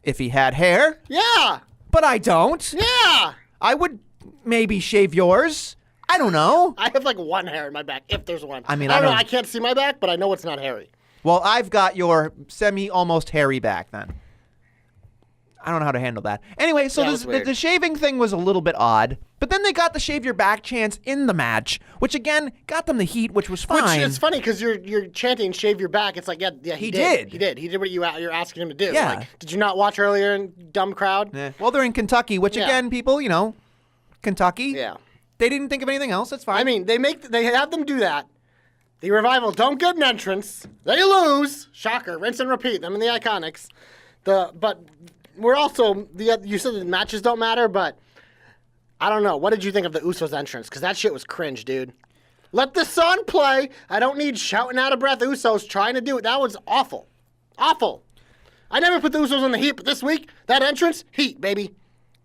if he had hair, Yeah. but I don't. Yeah. I would maybe shave yours. I don't know. I have like one hair in my back, if there's one. I mean, I I don't know. don't- I can't see my back, but I know it's not hairy. Well, I've got your almost hairy back then. I don't know how to handle that. Anyway, so Yeah, it was weird. the shaving thing was a little bit odd, but then they got the shave your back chance in the match, which again got them the heat, which was fine. Which is funny because you're chanting "shave your back." It's like, yeah, he did. He did. He did what you're asking him to do. Yeah. Like, did you not watch earlier in dumb crowd? Eh, well, they're in Kentucky, which Yeah. again, people, Kentucky. Yeah. They didn't think of anything else. That's fine. I mean, they have them do that. The Revival don't get an entrance. They lose. Shocker. Rinse and repeat. Them and the Iconics. But we're also you said the matches don't matter, but I don't know. What did you think of the Usos entrance? Because that shit was cringe, dude. Let the sun play. I don't need shouting out of breath Usos trying to do it. That was awful. Awful. I never put the Usos on the heat, but this week, that entrance, heat, baby.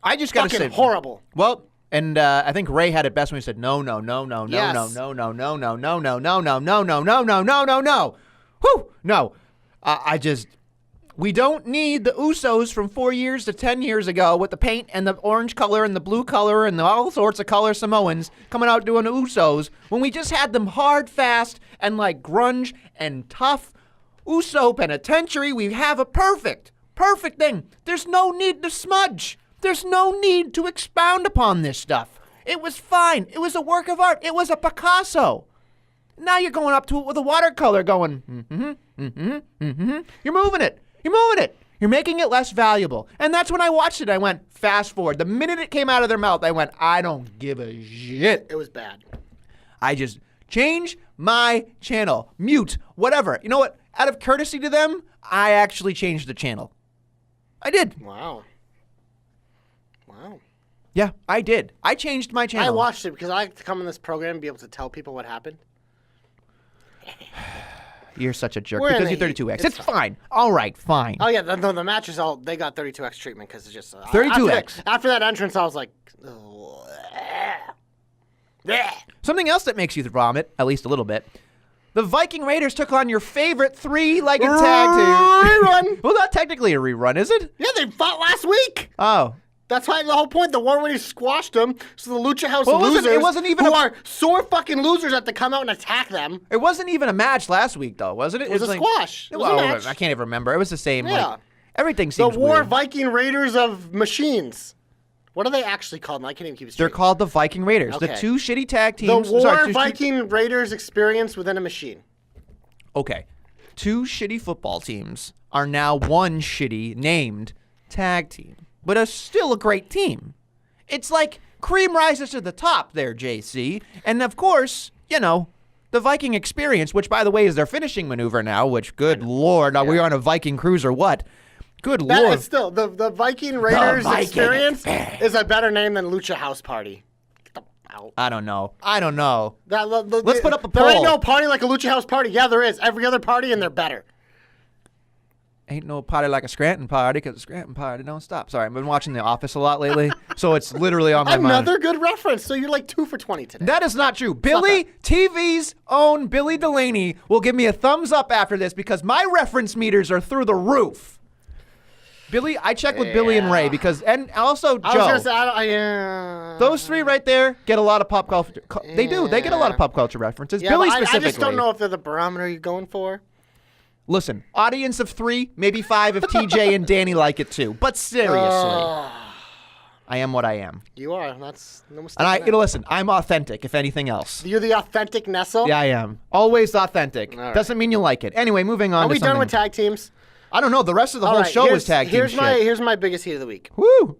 I just got to Fucking say, horrible. Well, and I think Ray had it best when he said, no, no, no, no, no, Yes. no, no, no, no, no, no, no, no, no, no, no, no, no, no, no, no. Whew, no. We don't need the Usos from 4 years to 10 years ago with the paint and the orange color and the blue color and all sorts of color Samoans coming out doing the Usos when we just had them hard, fast, and like grunge and tough. Uso penitentiary, we have a perfect thing. There's no need to smudge. There's no need to expound upon this stuff. It was fine. It was a work of art. It was a Picasso. Now you're going up to it with a watercolor going, You're moving it. You're moving it. You're making it less valuable. And that's when I watched it. I went, fast forward. The minute it came out of their mouth, I went, I don't give a shit. It was bad. I just change my channel, mute, whatever. You know what? Out of courtesy to them, I actually changed the channel. I did. Wow. Wow. Yeah, I did. I changed my channel. I watched it because I like to come on this program and be able to tell people what happened. You're such a jerk We're in because the you're 32X. heat. It's fine. All right, fine. Oh yeah, the matches they got 32X treatment because it's just 32X. After that entrance, I was like, "Ugh." Something else that makes you vomit, at least a little bit. The Viking Raiders took on your favorite three-legged tag team. Rerun. Well, not technically a rerun, is it? Yeah, they fought last week. Oh. That's why the whole point. The one when he squashed them, so the Lucha House Well, losers, it wasn't even who a- are sore fucking losers, have to come out and attack them. It wasn't even a match last week, though, was it? It was a squash. It was well, a match. I can't even remember. It was the same. Yeah. Like, everything The seems War weird. Viking Raiders of Machines. What are they actually called? I can't even keep it They're straight. call the Viking Raiders. The Okay. two shitty tag The teams. War sorry, two- Viking Raiders experience within a machine. Okay. Two shitty football teams are now one shitty named tag team, but are still a great team. It's like cream rises to the top there, JC. And of course, the Viking experience, which by the way is their finishing maneuver now, which good lord, are we on a Viking cruise or what? Good That lord. is still the Viking Raiders Viking experience is a better name than Lucha House Party. Get the out. I don't know. Let's put up a There ain't poll. no party like a Lucha House Party. Yeah, there is. Every other party, and they're better. Ain't no party like a Scranton party, because the Scranton party don't stop. Sorry, I've been watching The Office a lot lately, so it's literally on my mind. Another good reference. So you're like 2 for 20 today. That is not true. Billy, TV's own Billy Delaney, will give me a thumbs up after this because my reference meters are through the roof. Billy, I checked with Billy and Ray and also I was Joe. gonna say, Those three right there get a lot of pop culture. They do. They get a lot of pop culture references. yeah, Billy but specifically. I just don't know if they're the barometer you're going for. Listen, audience of 3, maybe 5 if TJ and Danny like it too. But seriously, I am what I am. You are. That's no mistake. And in that. listen, I'm authentic, if anything else. You're the authentic Nestle. Yeah, I am. Always authentic. All right. Doesn't mean you like it. Anyway, moving on Are to we something. done with tag teams? I don't know. The rest of the All whole right, show was tag team shit. Here's my biggest heat of the week. Woo! I'm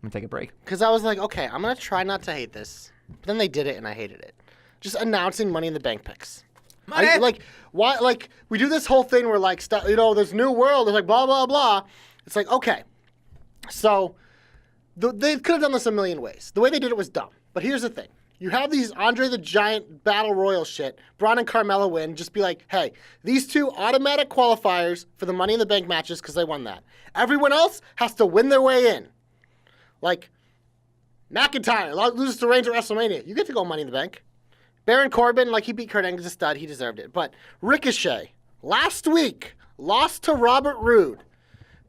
gonna take a break. Because I was like, okay, I'm going to try not to hate this. But then they did it, and I hated it. Just announcing Money in the Bank picks. Like, why? Like, we do this whole thing where, like, this new world is like blah, blah, blah. It's like, okay. So, they could have done this a million ways. The way they did it was dumb. But here's the thing. You have these Andre the Giant Battle Royal shit. Braun and Carmella win. Just be like, hey, these two automatic qualifiers for the Money in the Bank matches because they won that. Everyone else has to win their way in. Like, McIntyre loses to Reigns at WrestleMania. You get to go Money in the Bank. Baron Corbin, like, he beat Kurt Angle, he's a stud. He deserved it. But Ricochet, last week, lost to Robert Roode.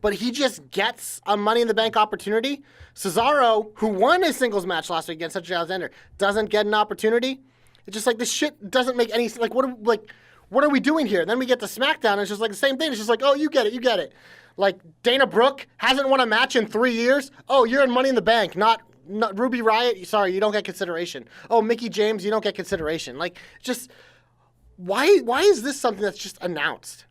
but he just gets a Money in the Bank opportunity. Cesaro, who won his singles match last week against Cedric Alexander, doesn't get an opportunity. It's just like this shit doesn't make any like what are we doing here? And then we get to SmackDown and it's just like the same thing. It's just like, oh, you get it. Like Dana Brooke hasn't won a match in 3 years. Oh, you're in Money in the Bank, not Ruby Riott. Sorry, you don't get consideration. Oh, Mickie James, you don't get consideration. Like, just why is this something that's just announced?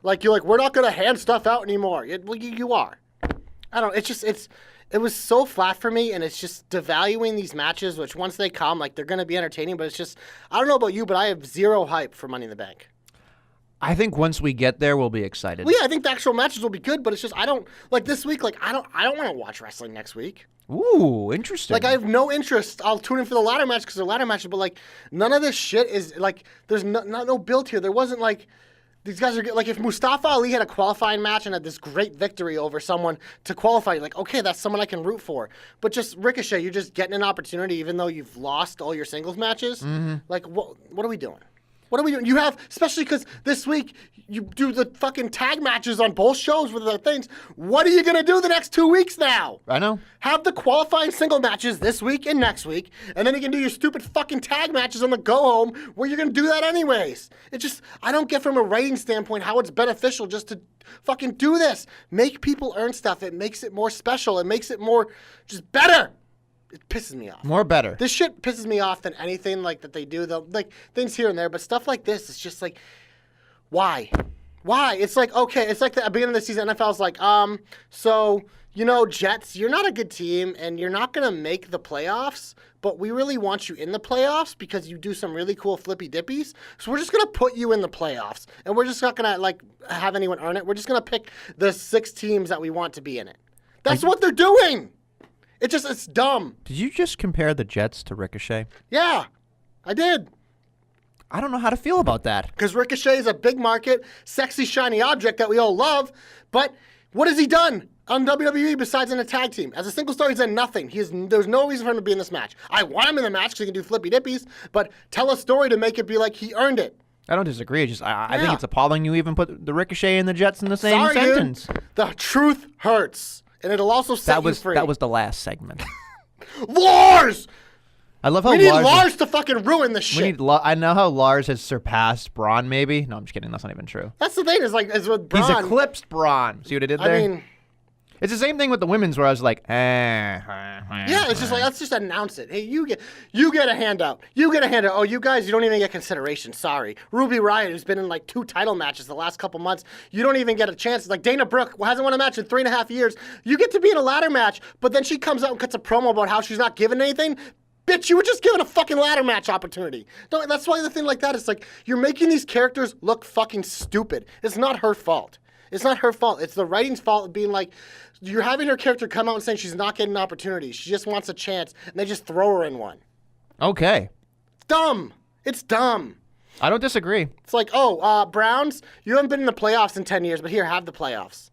Like, you're like, we're not gonna hand stuff out anymore. Well, you are. I don't. It was so flat for me, and it's just devaluing these matches. Which once they come, like they're gonna be entertaining. But it's just, I don't know about you, but I have zero hype for Money in the Bank. I think once we get there, we'll be excited. Well, yeah, I think the actual matches will be good, but it's just I don't like this week. Like I don't want to watch wrestling next week. Ooh, interesting. Like I have no interest. I'll tune in for the ladder match because they're ladder matches, but like none of this shit is like there's no build here. There wasn't like these guys are like if Mustafa Ali had a qualifying match and had this great victory over someone to qualify, like okay, that's someone I can root for. But just Ricochet, you're just getting an opportunity even though you've lost all your singles matches. Mm-hmm. Like what are we doing? What are we doing? You have, especially because this week you do the fucking tag matches on both shows with the things. What are you going to do the next 2 weeks now? I know. Have the qualifying single matches this week and next week, and then you can do your stupid fucking tag matches on the go home where you're going to do that anyways. It just, I don't get from a writing standpoint how it's beneficial just to fucking do this. Make people earn stuff. It makes it more special. It makes it more just better. It pisses me off. More better. This shit pisses me off than anything like that they do. Though, like things here and there, but stuff like this, it's just like, why? It's like okay, it's like the beginning of the season. NFL's like, so you know, Jets, you're not a good team, and you're not gonna make the playoffs. But we really want you in the playoffs because you do some really cool flippy dippies. So we're just gonna put you in the playoffs, and we're just not gonna like have anyone earn it. We're just gonna pick the 6 teams that we want to be in it. That's what they're doing. It's dumb. Did you just compare the Jets to Ricochet? Yeah, I did. I don't know how to feel about that. Because Ricochet is a big market, sexy, shiny object that we all love. But what has he done on WWE besides in a tag team? As a single star, he's done nothing. There's no reason for him to be in this match. I want him in the match because he can do flippy dippies, but tell a story to make it be like he earned it. I don't disagree. I think it's appalling you even put the Ricochet and the Jets in the same Sorry, sentence. Dude. The truth hurts. And it'll also set you free. That was the last segment. Lars! I love how we need Lars to fucking ruin the shit. I know how Lars has surpassed Braun, maybe. No, I'm just kidding. That's not even true. That's the thing. Is with Braun. He's eclipsed Braun. See what I did there? I mean, it's the same thing with the women's where I was like, yeah, it's just like, let's just announce it. Hey, you get a handout. You get a handout. Oh, you guys, you don't even get consideration. Sorry. Ruby Riott, who's been in like 2 title matches the last couple months, you don't even get a chance. Like Dana Brooke hasn't won a match in 3.5 years. You get to be in a ladder match, but then she comes out and cuts a promo about how she's not given anything. Bitch, you were just given a fucking ladder match opportunity. That's why the thing like that is like, you're making these characters look fucking stupid. It's not her fault. It's not her fault. It's the writing's fault of being like, you're having her character come out and saying she's not getting an opportunity. She just wants a chance, and they just throw her in one. Okay. Dumb. It's dumb. I don't disagree. It's like, Browns, you haven't been in the playoffs in 10 years, but here, have the playoffs.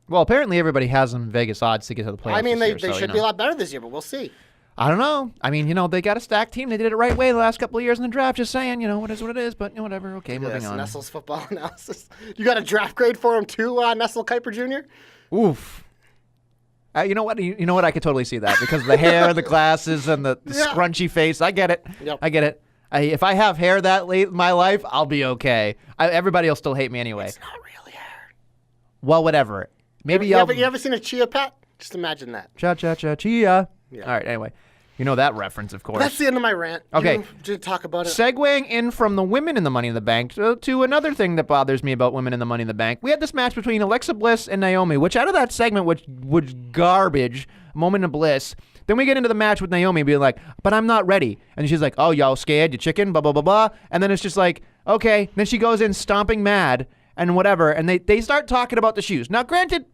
Well, apparently everybody has them Vegas odds to get to the playoffs. I mean, this they year, should be a lot better this year, but we'll see. I don't know. I mean, they got a stacked team. They did it the right way the last couple of years in the draft. Just saying, what is what it is, but whatever. Okay, moving on. Nestle's football analysis. You got a draft grade for him too, Nestle Kuiper Jr.? Oof. You know what? You know what? I could totally see that because the hair, the glasses, and the scrunchy face. I get it. Yep. I get it. If I have hair that late in my life, I'll be okay. Everybody will still hate me anyway. It's not really hair. Well, whatever. Maybe you ever seen a chia pet? Just imagine that. Cha cha cha chia. Yeah. All right. Anyway, you know that reference, of course. That's the end of my rant. Okay. You talk about it. Segueing in from the women in the Money in the Bank to another thing that bothers me about women in the Money in the Bank. We had this match between Alexa Bliss and Naomi, which out of that segment was garbage. Moment of bliss. Then we get into the match with Naomi being like, but I'm not ready. And she's like, oh, y'all scared? You chicken? Blah, blah, blah, blah. And then it's just like, okay. Then she goes in stomping mad and whatever. And they start talking about the shoes. Now, granted,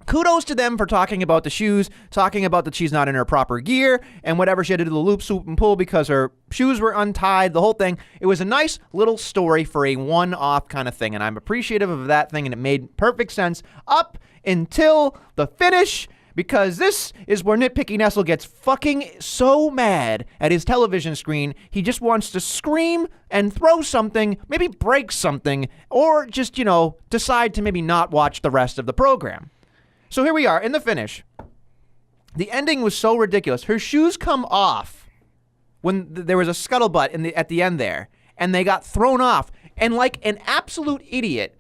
kudos to them for talking about the shoes, talking about that she's not in her proper gear and whatever. She had to do the loop, swoop, and pull because her shoes were untied, the whole thing. It was a nice little story for a one-off kind of thing. And I'm appreciative of that thing. And it made perfect sense up until the finish. Because this is where Nitpicky Nestle gets fucking so mad at his television screen, he just wants to scream and throw something, maybe break something, or just, decide to maybe not watch the rest of the program. So here we are in the finish. The ending was so ridiculous. Her shoes come off when there was a scuttlebutt at the end there, and they got thrown off. And like an absolute idiot,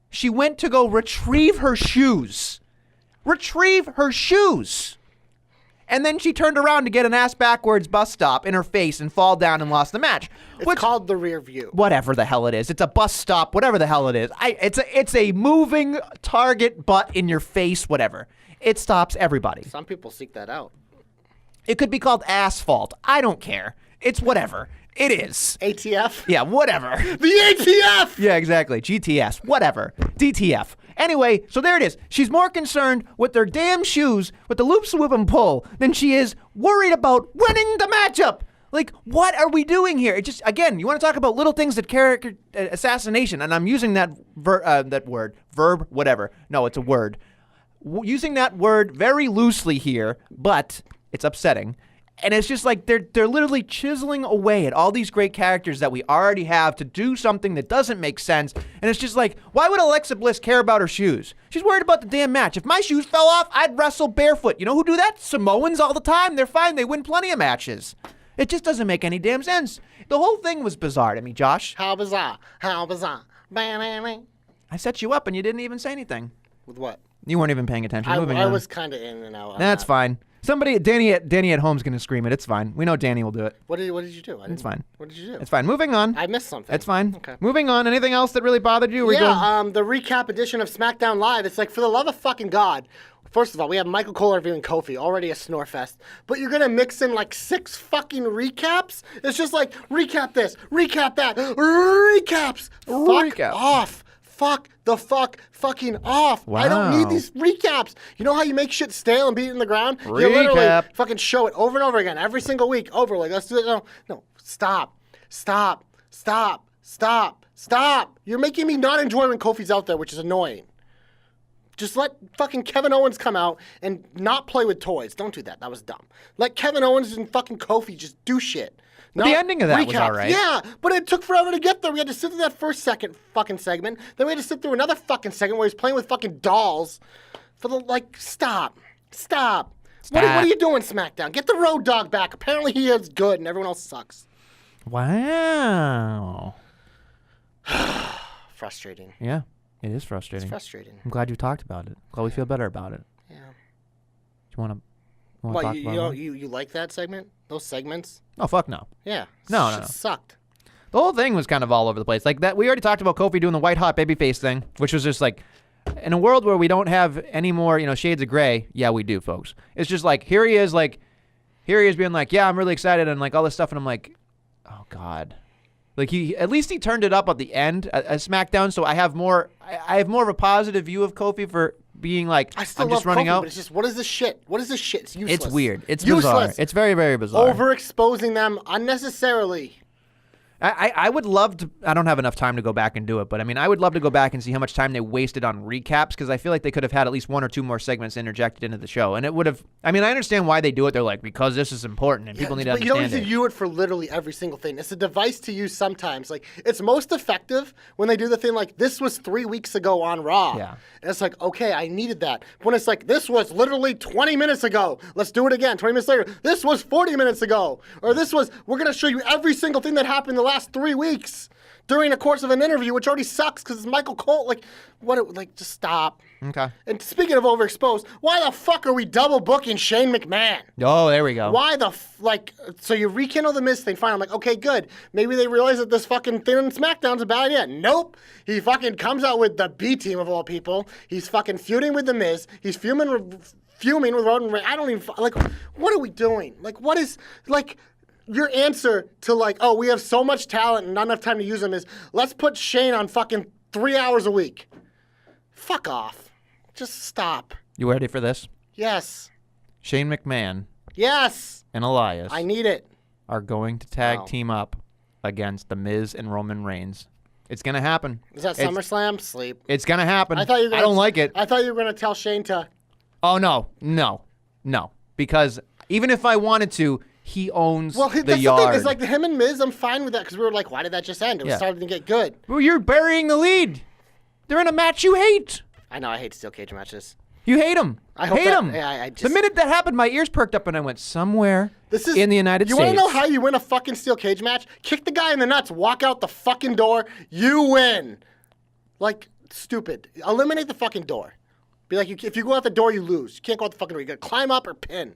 she went to go retrieve her shoes. Retrieve her shoes. And then she turned around to get an ass backwards bus stop in her face and fall down and lost the match. It's called the rear view. Whatever the hell it is. It's a bus stop, whatever the hell it is. It's a moving target butt in your face, whatever. It stops everybody. Some people seek that out. It could be called asphalt. I don't care. It's whatever. It is. ATF? Yeah, whatever. The ATF! Yeah, exactly. GTS. Whatever. DTF. Anyway, so there it is. She's more concerned with their damn shoes, with the loops whip and pull, than she is worried about winning the matchup. Like, what are we doing here? It just, again, you want to talk about little things that character assassination, and I'm using that verb, whatever. No, it's a word. Using that word very loosely here, but it's upsetting. And it's just like they're literally chiseling away at all these great characters that we already have to do something that doesn't make sense. And it's just like, why would Alexa Bliss care about her shoes? She's worried about the damn match. If my shoes fell off, I'd wrestle barefoot. You know who do that? Samoans all the time. They're fine. They win plenty of matches. It just doesn't make any damn sense. The whole thing was bizarre to me, Josh. How bizarre. How bizarre. Bang. I set you up and you didn't even say anything. With what? You weren't even paying attention. I was kind of in and out. on That's that. fine. Danny at home's gonna scream it. It's fine. We know Danny will do it. What did you do? It's fine. What did you do? It's fine. Moving on. I missed something. It's fine. Okay. Moving on. Anything else that really bothered you? The recap edition of SmackDown Live. It's like, for the love of fucking God. First of all, we have Michael Cole interviewing Kofi, already a snore fest. But you're gonna mix in like 6 fucking recaps? It's just like, recap this, recap that, recaps. Fuck off. Fuck the fucking off. Wow. I don't need these recaps. You know how you make shit stale and beat it in the ground? You literally Recap. fucking show it over and over again, every single week, over, like, let's do it. No, stop. You're making me not enjoy when Kofi's out there, which is annoying. Just let fucking Kevin Owens come out and not play with toys. Don't do that. That was dumb. Let Kevin Owens and fucking Kofi just do shit. The ending of that was all right. Yeah, but it took forever to get there. We had to sit through that first fucking segment. Then we had to sit through another fucking segment where he's playing with fucking dolls. For the, like, stop. What are you doing, SmackDown? Get the Road Dogg back. Apparently he is good and everyone else sucks. Wow. Frustrating. Yeah, it is frustrating. It's frustrating. I'm glad you talked about it. Glad we feel better about it. Yeah. Do you want to What, talk about it? you like that segment? Those segments? Oh, fuck no. Yeah. No. Shit sucked. The whole thing was kind of all over the place. Like that, we already talked about Kofi doing the white hot babyface thing, which was just like, in a world where we don't have any more, shades of gray. Yeah, we do, folks. It's just like, here he is being like, yeah, I'm really excited and like all this stuff, and I'm like, oh God. Like at least he turned it up at the end at SmackDown, so I have more of a positive view of Kofi for being like, I still I'm love just running Kofi, out. but it's just, what is this shit? It's useless. It's weird. It's useless. bizarre. It's very, very bizarre. Overexposing them unnecessarily. I would love to. I don't have enough time to go back and do it, but I mean, I would love to go back and see how much time they wasted on recaps, because I feel like they could have had at least 1 or 2 more segments interjected into the show, and it would have. I mean, I understand why they do it. They're like, because this is important and people need to but you don't understand need to use it for literally every single thing. It's a device to use sometimes. Like, it's most effective when they do the thing like, this was 3 weeks ago on Raw. Yeah. And it's like, okay, I needed that. When it's like, this was literally 20 minutes ago. Let's do it again. 20 minutes later, this was 40 minutes ago. Or we're going to show you every single thing that happened in the last 3 weeks during the course of an interview, which already sucks because it's Michael Cole. Like, just stop. Okay. And speaking of overexposed, why the fuck are we double booking Shane McMahon? Oh, there we go. Why so you rekindle the Miz thing, fine. I'm like, okay, good. Maybe they realize that this fucking thing on SmackDown's a bad idea. Nope. He fucking comes out with the B team of all people. He's fucking feuding with the Miz. He's fuming with Roman Reigns. I don't even, like, what are we doing? Like, what is, like, your answer to like, oh, we have so much talent and not enough time to use them is, let's put Shane on fucking 3 hours a week. Fuck off. Just stop. You ready for this? Yes. Shane McMahon Yes. and Elias I need it. are going to tag team up against The Miz and Roman Reigns. It's going to happen. Is that SummerSlam? Sleep. It's going to happen. I thought you were gonna, I don't like it. I thought you were going to tell Shane to. Oh, no. Because even if I wanted to, he owns Well, the that's yard. the thing. It's like him and Miz, I'm fine with that because we were like, why did that just end? It was starting to get good. Well, you're burying the lead. They're in a match you hate. I know, I hate steel cage matches. You hate him. I hope hate that- him. yeah, I The just- minute that happened, my ears perked up and I went somewhere in the United You States. want to know how you win a fucking steel cage match? Kick the guy in the nuts, walk out the fucking door, you win. Like, stupid. Eliminate the fucking door. Be like, if you go out the door, you lose. You can't go out the fucking door. You gotta climb up or pin.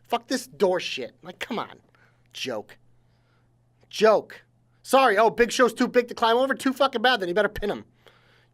Fuck this door shit. Like, come on. Joke. Sorry, Big Show's too big to climb over? Too fucking bad, then you better pin him.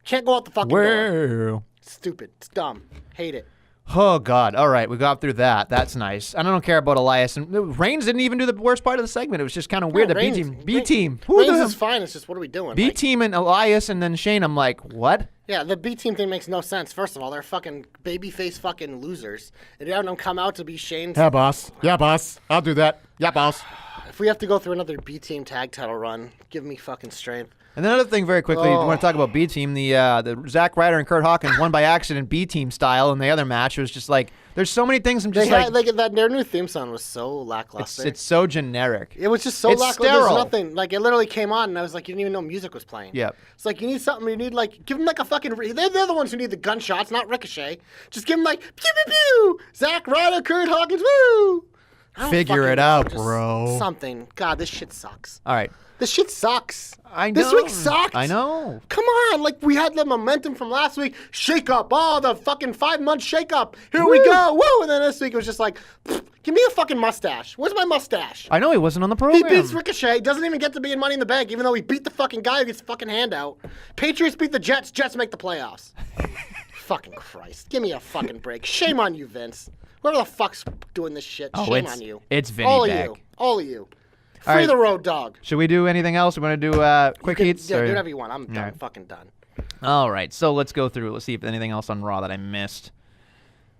Can't go out the fucking door. Well. Stupid. It's dumb. Hate it. Oh, God. All right. We got through that. That's nice. I don't care about Elias. And Reigns didn't even do the worst part of the segment. It was just kind of weird that B-Team. Reigns is fine. It's just, what are we doing? B-Team and Elias and then Shane. I'm like, what? Yeah, the B-Team thing makes no sense. First of all, they're fucking babyface fucking losers. And you have them come out to be Shane's. Yeah, boss. Yeah, boss. I'll do that. Yeah, boss. If we have to go through another B-Team tag title run, give me fucking strength. And another thing, very quickly, we want to talk about B-Team. The Zack Ryder and Kurt Hawkins won by accident B-Team style in the other match. It was just like, there's so many things I'm just Their new theme song was so lackluster. it's so generic. It was just so It's lackluster. sterile. There's nothing. Like, it literally came on, and I was like, you didn't even know music was playing. Yep. It's like, you need something. You need, like, give them, like, a fucking. They're the ones who need the gunshots, not Ricochet. Just give them, like, pew, pew, pew. Zack Ryder, Kurt Hawkins, woo. I don't Figure fucking it know, out, just bro. Something. God, this shit sucks. All right. This shit sucks. I know. This week sucked. I know. Come on, like we had the momentum from last week. Shake up, the fucking 5-month shake up. Here we go, woo! And then this week it was just like, give me a fucking mustache. Where's my mustache? I know he wasn't on the He program. beats Ricochet. Doesn't even get to be in Money in the Bank, even though he beat the fucking guy who gets fucking handout. Patriots beat the Jets. Jets make the playoffs. Fucking Christ! Give me a fucking break. Shame on you, Vince. Whoever the fuck's doing this shit, shame on you. It's Vinny All Bag. of you. All of you. All Free right. the road dog. Should we do anything else? We want to do quick heats? Yeah, or- do whatever you want. I'm done. right. Fucking done. All right, so let's go through. Let's see if anything else on Raw that I missed.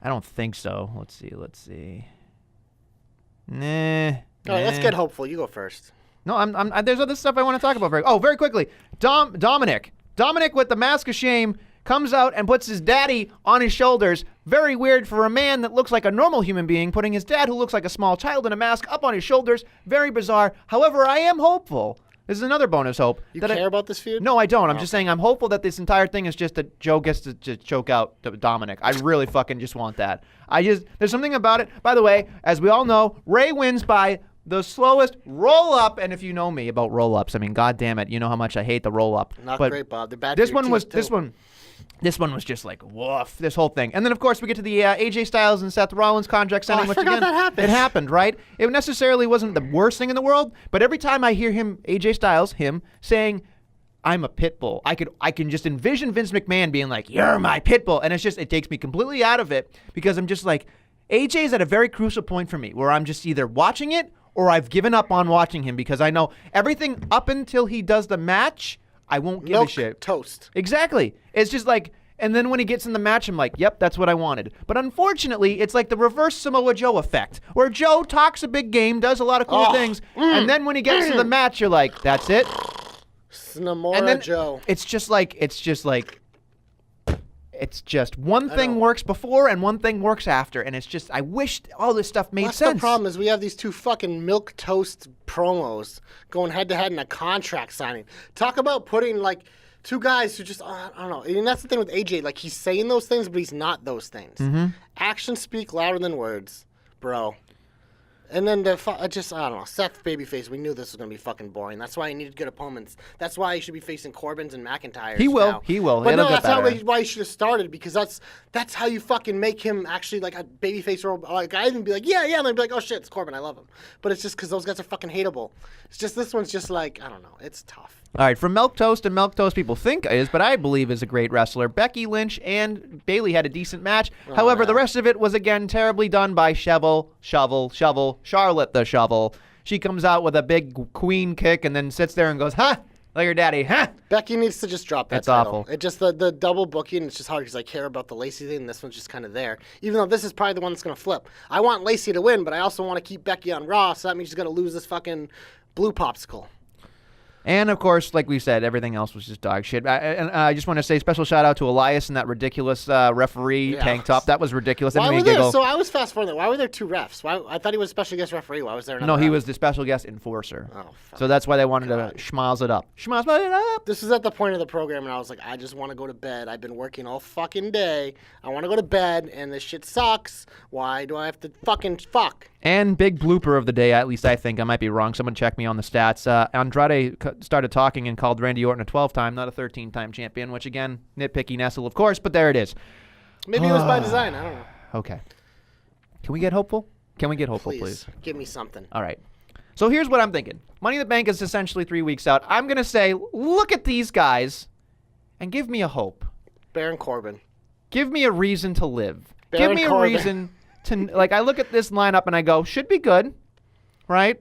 I don't think so. Let's see. Nah. All right, let's get hopeful. You go first. No, there's other stuff I want to talk about. Very quickly. Dominic with the mask of shame comes out and puts his daddy on his shoulders. Very weird for a man that looks like a normal human being, putting his dad, who looks like a small child in a mask, up on his shoulders. Very bizarre. However, I am hopeful. This is another bonus hope. You care about this feud? No, I don't. I'm just saying I'm hopeful that this entire thing is just that Joe gets to just choke out Dominic. I really fucking just want that. There's something about it. By the way, as we all know, Ray wins by the slowest roll-up. And if you know me about roll-ups, I mean, God damn it, you know how much I hate the roll-up. Not but great, Bob. They're bad This for your one was teeth, too. This one was just like, woof, this whole thing. And then, of course, we get to the AJ Styles and Seth Rollins contract signing, I which forgot again, that happened. it happened, right? It necessarily wasn't the worst thing in the world, but every time I hear AJ Styles, saying, I'm a pit bull, I can just envision Vince McMahon being like, you're my pit bull. And it takes me completely out of it because I'm just like, AJ's at a very crucial point for me where I'm just either watching it or I've given up on watching him because I know everything up until he does the match, I won't give Milk a shit. toast. Exactly. It's just like, and then when he gets in the match, I'm like, yep, that's what I wanted. But unfortunately, it's like the reverse Samoa Joe effect, where Joe talks a big game, does a lot of cool things, and then when he gets to the match, you're like, that's it. Namora And then Joe. it's just one thing works before and one thing works after, and it's just, I wish all this stuff made That's sense. the problem is we have these two fucking milk toast promos going head to head in a contract signing. Talk about putting like two guys who just I don't know. And that's the thing with AJ. Like he's saying those things, but he's not those things. Mm-hmm. Actions speak louder than words, bro. And then I don't know. Seth babyface. We knew this was gonna be fucking boring. That's why he needed good opponents. That's why he should be facing Corbin's and McIntyre's. He will. now. He will. But It'll no, get that's not better. why he should have started because that's how you fucking make him actually like a babyface or like I even be like yeah, and then be like oh shit, it's Corbin. I love him. But it's just because those guys are fucking hateable. It's just this one's just like I don't know. It's tough. All right, from Milk Toast and Milk Toast people think is, but I believe is a great wrestler. Becky Lynch and Bayley had a decent match. However, the rest of it was again terribly done by Shovel, Charlotte the Shovel. She comes out with a big queen kick and then sits there and goes, huh, like her daddy, huh? Becky needs to just drop that That's title. awful. It just the double booking. It's just hard because I care about the Lacey thing. And this one's just kind of there. Even though this is probably the one that's gonna flip. I want Lacey to win, but I also want to keep Becky on Raw. So that means she's gonna lose this fucking blue popsicle. And of course, like we said, everything else was just dog shit. I just want to say special shout out to Elias and that ridiculous referee tank top. That was ridiculous. Why That made were me there? giggle. So I was fast forwarding. Why were there 2 refs? Why? I thought he was special guest referee. Why was there another? No, he ref? was the special guest enforcer. Oh, fuck. So that's why they wanted to schmoz it up. Schmoz it up. This is at the point of the program, and I was like, I just want to go to bed. I've been working all fucking day. I want to go to bed, and this shit sucks. Why do I have to fucking fuck? And big blooper of the day, at least I think. I might be wrong. Someone check me on the stats. Andrade started talking and called Randy Orton a 12-time, not a 13-time champion, which, again, nitpicky Nestle, of course, but there it is. Maybe it was by design. I don't know. Okay. Can we get hopeful? Can we get hopeful, please? Give me something. All right. So here's what I'm thinking. Money in the Bank is essentially 3 weeks out. I'm going to say, look at these guys and give me a hope. Baron Corbin. Give me a reason to live. Baron Give me a Corbin. reason to, like, I look at this lineup and I go, should be good, right?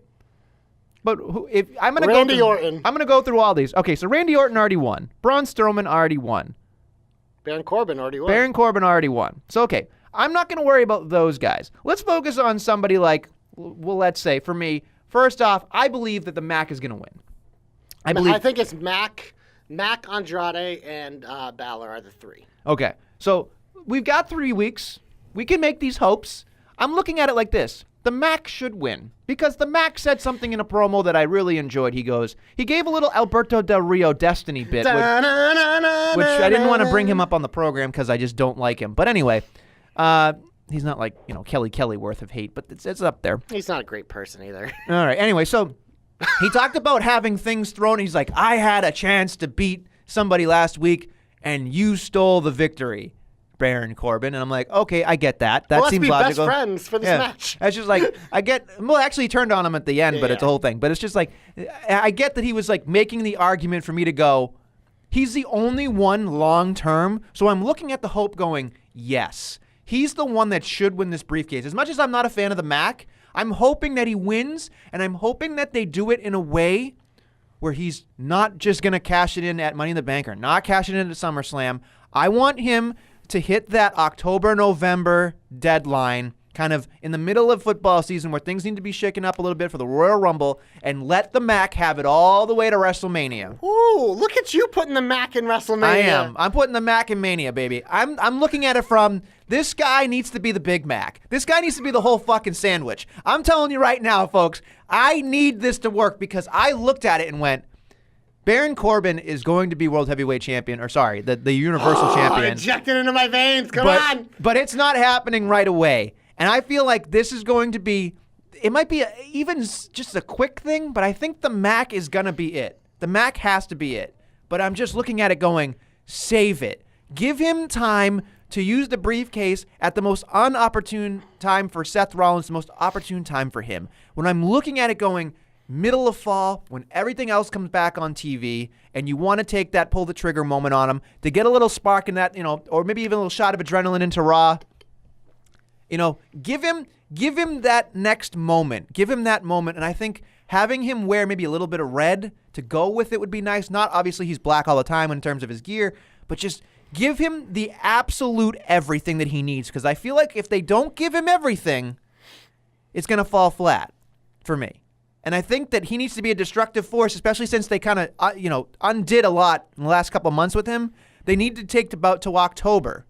But if I'm going to go Randy through, Orton. I'm going to go through all these. Okay, so Randy Orton already won. Braun Strowman already won. Baron Corbin already won. Baron Corbin already won. So, okay, I'm not going to worry about those guys. Let's focus on somebody like, well, let's say, for me, first off, I believe that the Mac is going to win. I think it's Mac, Andrade, and Balor are the 3. Okay, so we've got 3 weeks. We can make these hopes. I'm looking at it like this. The Mac should win because the Mac said something in a promo that I really enjoyed. He gave a little Alberto Del Rio Destiny bit, which I didn't want to bring him up on the program because I just don't like him. But anyway, he's not like, Kelly worth of hate, but it's up there. He's not a great person either. All right, anyway, so he talked about having things thrown. He's like, I had a chance to beat somebody last week, and you stole the victory, Baron Corbin. And I'm like, okay, I get that. That Let's seems be logical. best friends for this match. It's just like, actually he turned on him at the end, but it's a whole thing. But it's just like, I get that he was like making the argument for me to go, he's the only one long term. So I'm looking at the hope going, yes, he's the one that should win this briefcase. As much as I'm not a fan of the Mac, I'm hoping that he wins, and I'm hoping that they do it in a way where he's not just going to cash it in at Money in the Bank or not cash it in at SummerSlam. I want him to hit that October-November deadline kind of in the middle of football season where things need to be shaken up a little bit for the Royal Rumble and let the Mac have it all the way to WrestleMania. Ooh, look at you putting the Mac in WrestleMania. I am. I'm putting the Mac in Mania, baby. I'm looking at it from this guy needs to be the Big Mac. This guy needs to be the whole fucking sandwich. I'm telling you right now, folks, I need this to work because I looked at it and went, Baron Corbin is going to be World Heavyweight Champion, or sorry, the Universal Champion. Injected into my veins. Come on. But it's not happening right away. And I feel like this is going to be, it might be even just a quick thing, but I think the Mac is going to be it. The Mac has to be it. But I'm just looking at it going, save it. Give him time to use the briefcase at the most unopportune time for Seth Rollins, the most opportune time for him. When I'm looking at it going, middle of fall, when everything else comes back on TV, and you want to take that pull the trigger moment on him to get a little spark in that, or maybe even a little shot of adrenaline into Raw. Give him that next moment. Give him that moment, and I think having him wear maybe a little bit of red to go with it would be nice. Not obviously he's black all the time in terms of his gear, but just give him the absolute everything that he needs, because I feel like if they don't give him everything, it's going to fall flat for me. And I think that he needs to be a destructive force, especially since they kind of, undid a lot in the last couple of months with him. They need to take about to October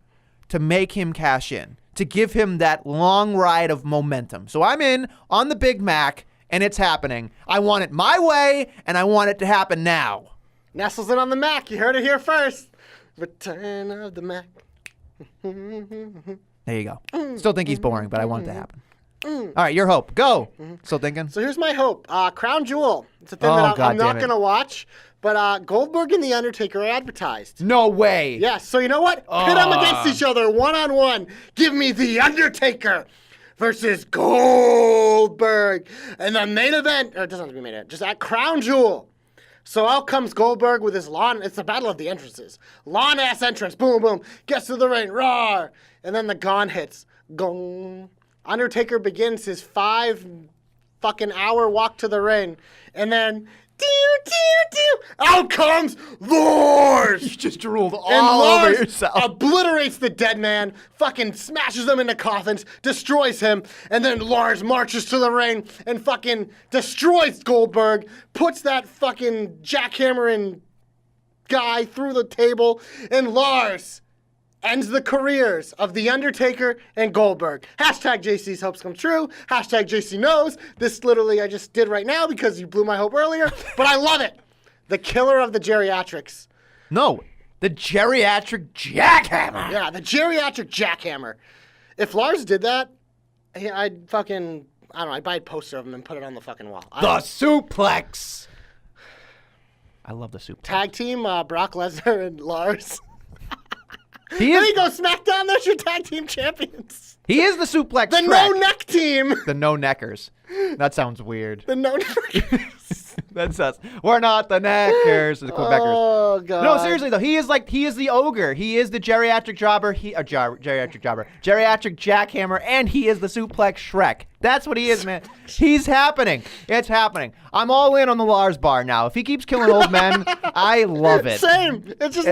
to make him cash in, to give him that long ride of momentum. So I'm in on the Big Mac, and it's happening. I want it my way, and I want it to happen now. Nestles in on the Mac. You heard it here first. Return of the Mac. There you go. Still think he's boring, but I want it to happen. All right, your hope. Go. Still thinking? So here's my hope. Crown Jewel. It's a thing Oh, that God I'm not damn it. going to watch. But Goldberg and The Undertaker are advertised. No way. Yeah, so you know what? Pit them against each other, one-on-one. Give me The Undertaker versus Goldberg. And the main event, or it doesn't have to be main event, just at Crown Jewel. So out comes Goldberg with his lawn. It's the battle of the entrances. Lawn-ass entrance. Boom, boom. Gets to the ring. Roar. And then the gong hits. Gong. Undertaker begins his 5 fucking hour walk to the ring, and then out comes Lars. You just drooled all And over Lars yourself. obliterates the dead man, fucking smashes him into coffins, destroys him, and then Lars marches to the ring and fucking destroys Goldberg, puts that fucking jackhammering guy through the table, and Lars ends the careers of The Undertaker and Goldberg. Hashtag JC's hopes come true. Hashtag JC knows. This literally I just did right now because you blew my hope earlier, but I love it. The killer of the geriatrics. No, the geriatric jackhammer. Yeah, the geriatric jackhammer. If Lars did that, I'd fucking, I don't know, I'd buy a poster of him and put it on the fucking wall. The suplex. I love the suplex. Tag team, Brock Lesnar and Lars. He There is, you go, SmackDown, there's your tag team champions. he is the suplex The Shrek. no-neck team. The no neckers. That sounds weird. The no-neck. That's us. We're not the neckers. The Quebecers. Oh, God. No, seriously though, he is the ogre. He is the geriatric jobber. Geriatric jackhammer, and he is the suplex Shrek. That's what he is, man. He's happening. It's happening. I'm all in on the Lars bar now. If he keeps killing old men, I love it. Same. It's just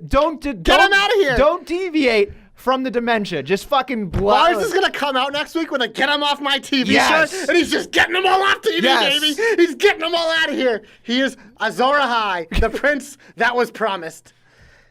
Don't him outta here. Don't deviate from the dementia. Just fucking blood. Lars is going to come out next week with a Get Him Off My TV Yes. shirt, and he's just getting them all off TV, Yes. baby. He's getting them all out of here. He is Azor Ahai, the prince that was promised.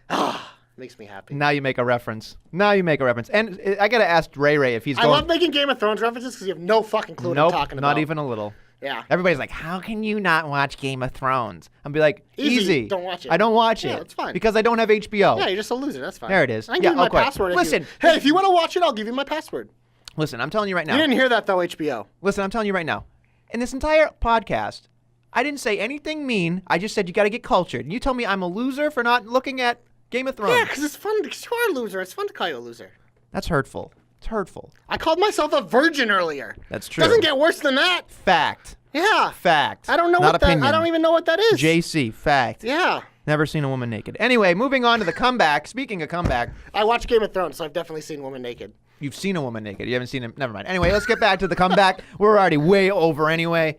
Ah, makes me happy. Now you make a reference. And I gotta ask Ray Ray if he's I going. love making Game of Thrones references because you have no fucking clue what I'm Nope, talking about. not even a little. Yeah. Everybody's like, how can you not watch Game of Thrones? I'll be like, Easy. Don't watch it. I don't watch Yeah, it. it's fine. Because I don't have HBO. Yeah, you're just a loser. That's fine. There it is. I can Yeah, give you my okay. password. Listen. Hey, if you want to watch it, I'll give you my password. Listen, I'm telling you right now. You didn't hear that, though, HBO. Listen, I'm telling you right now. In this entire podcast, I didn't say anything mean. I just said you got to get cultured. And you tell me I'm a loser for not looking at Game of Thrones. Yeah, because it's fun. Because you are a loser. It's fun to call you a loser. That's hurtful. It's hurtful. I called myself a virgin earlier. That's true. Doesn't get worse than that. Fact. Yeah. Fact. I don't know not what opinion. that. I don't even know what that is. JC. Fact. Yeah. Never seen a woman naked. Anyway, moving on to the comeback. Speaking of comeback, I watch Game of Thrones, so I've definitely seen women naked. you've seen a woman naked. You haven't seen it. Never mind. Anyway, let's get back to the comeback. We're already way over anyway.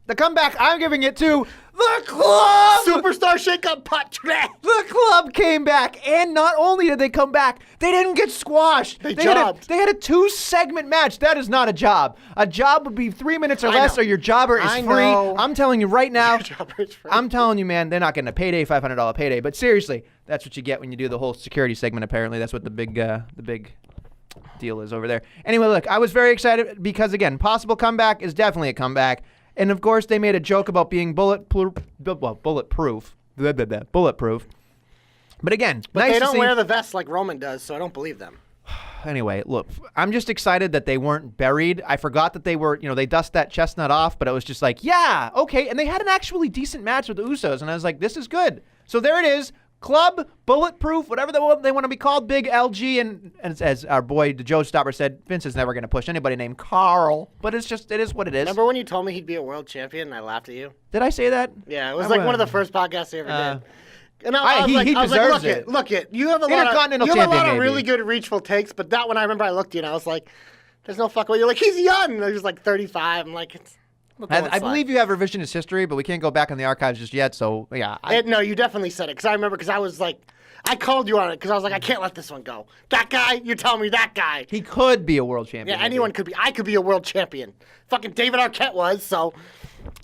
The comeback, I'm giving it to the club. Superstar Shake-Up Patre. The club came back, and not only did they come back, they didn't get squashed. They had jobbed. they had a 2-segment match. That is not a job. A job would be 3 minutes or I less, know. or your jobber is I free. know. I'm telling you right now. Jobber's free. I'm telling you, man, they're not getting a payday, $500 payday. But seriously, that's what you get when you do the whole security segment. Apparently, that's what the big deal is over there. Anyway, look, I was very excited because again, possible comeback is definitely a comeback. And of course, they made a joke about being bulletproof. Bulletproof. But again, But nice they to don't see. wear the vest like Roman does, so I don't believe them. Anyway, look, I'm just excited that they weren't buried. I forgot that they were, they dust that chestnut off, but it was just like, yeah, okay. And they had an actually decent match with the Usos, and I was like, this is good. So there it is. Club, bulletproof, whatever they want to be called, Big LG, and as our boy the Joe Stopper said, Vince is never going to push anybody named Carl. But it is what it is. Remember when you told me he'd be a world champion and I laughed at you? Did I say that? Yeah, it was like one of the first podcasts I ever did. And he deserves it. Look it. You have a Intercontinental lot of champion, maybe. really good reachful takes, but that one I remember I looked at you and I was like, there's no fucking way. You're like, he's young. And he was like 35. I'm like, I believe you have revisionist history, but we can't go back in the archives just yet. So yeah, no, you definitely said it because I remember because I was like, I called you on it because I was like, I can't let this one go. That guy, you're telling me that guy. he could be a world champion. Yeah, maybe. anyone could be. I could be a world champion. Fucking David Arquette was, so.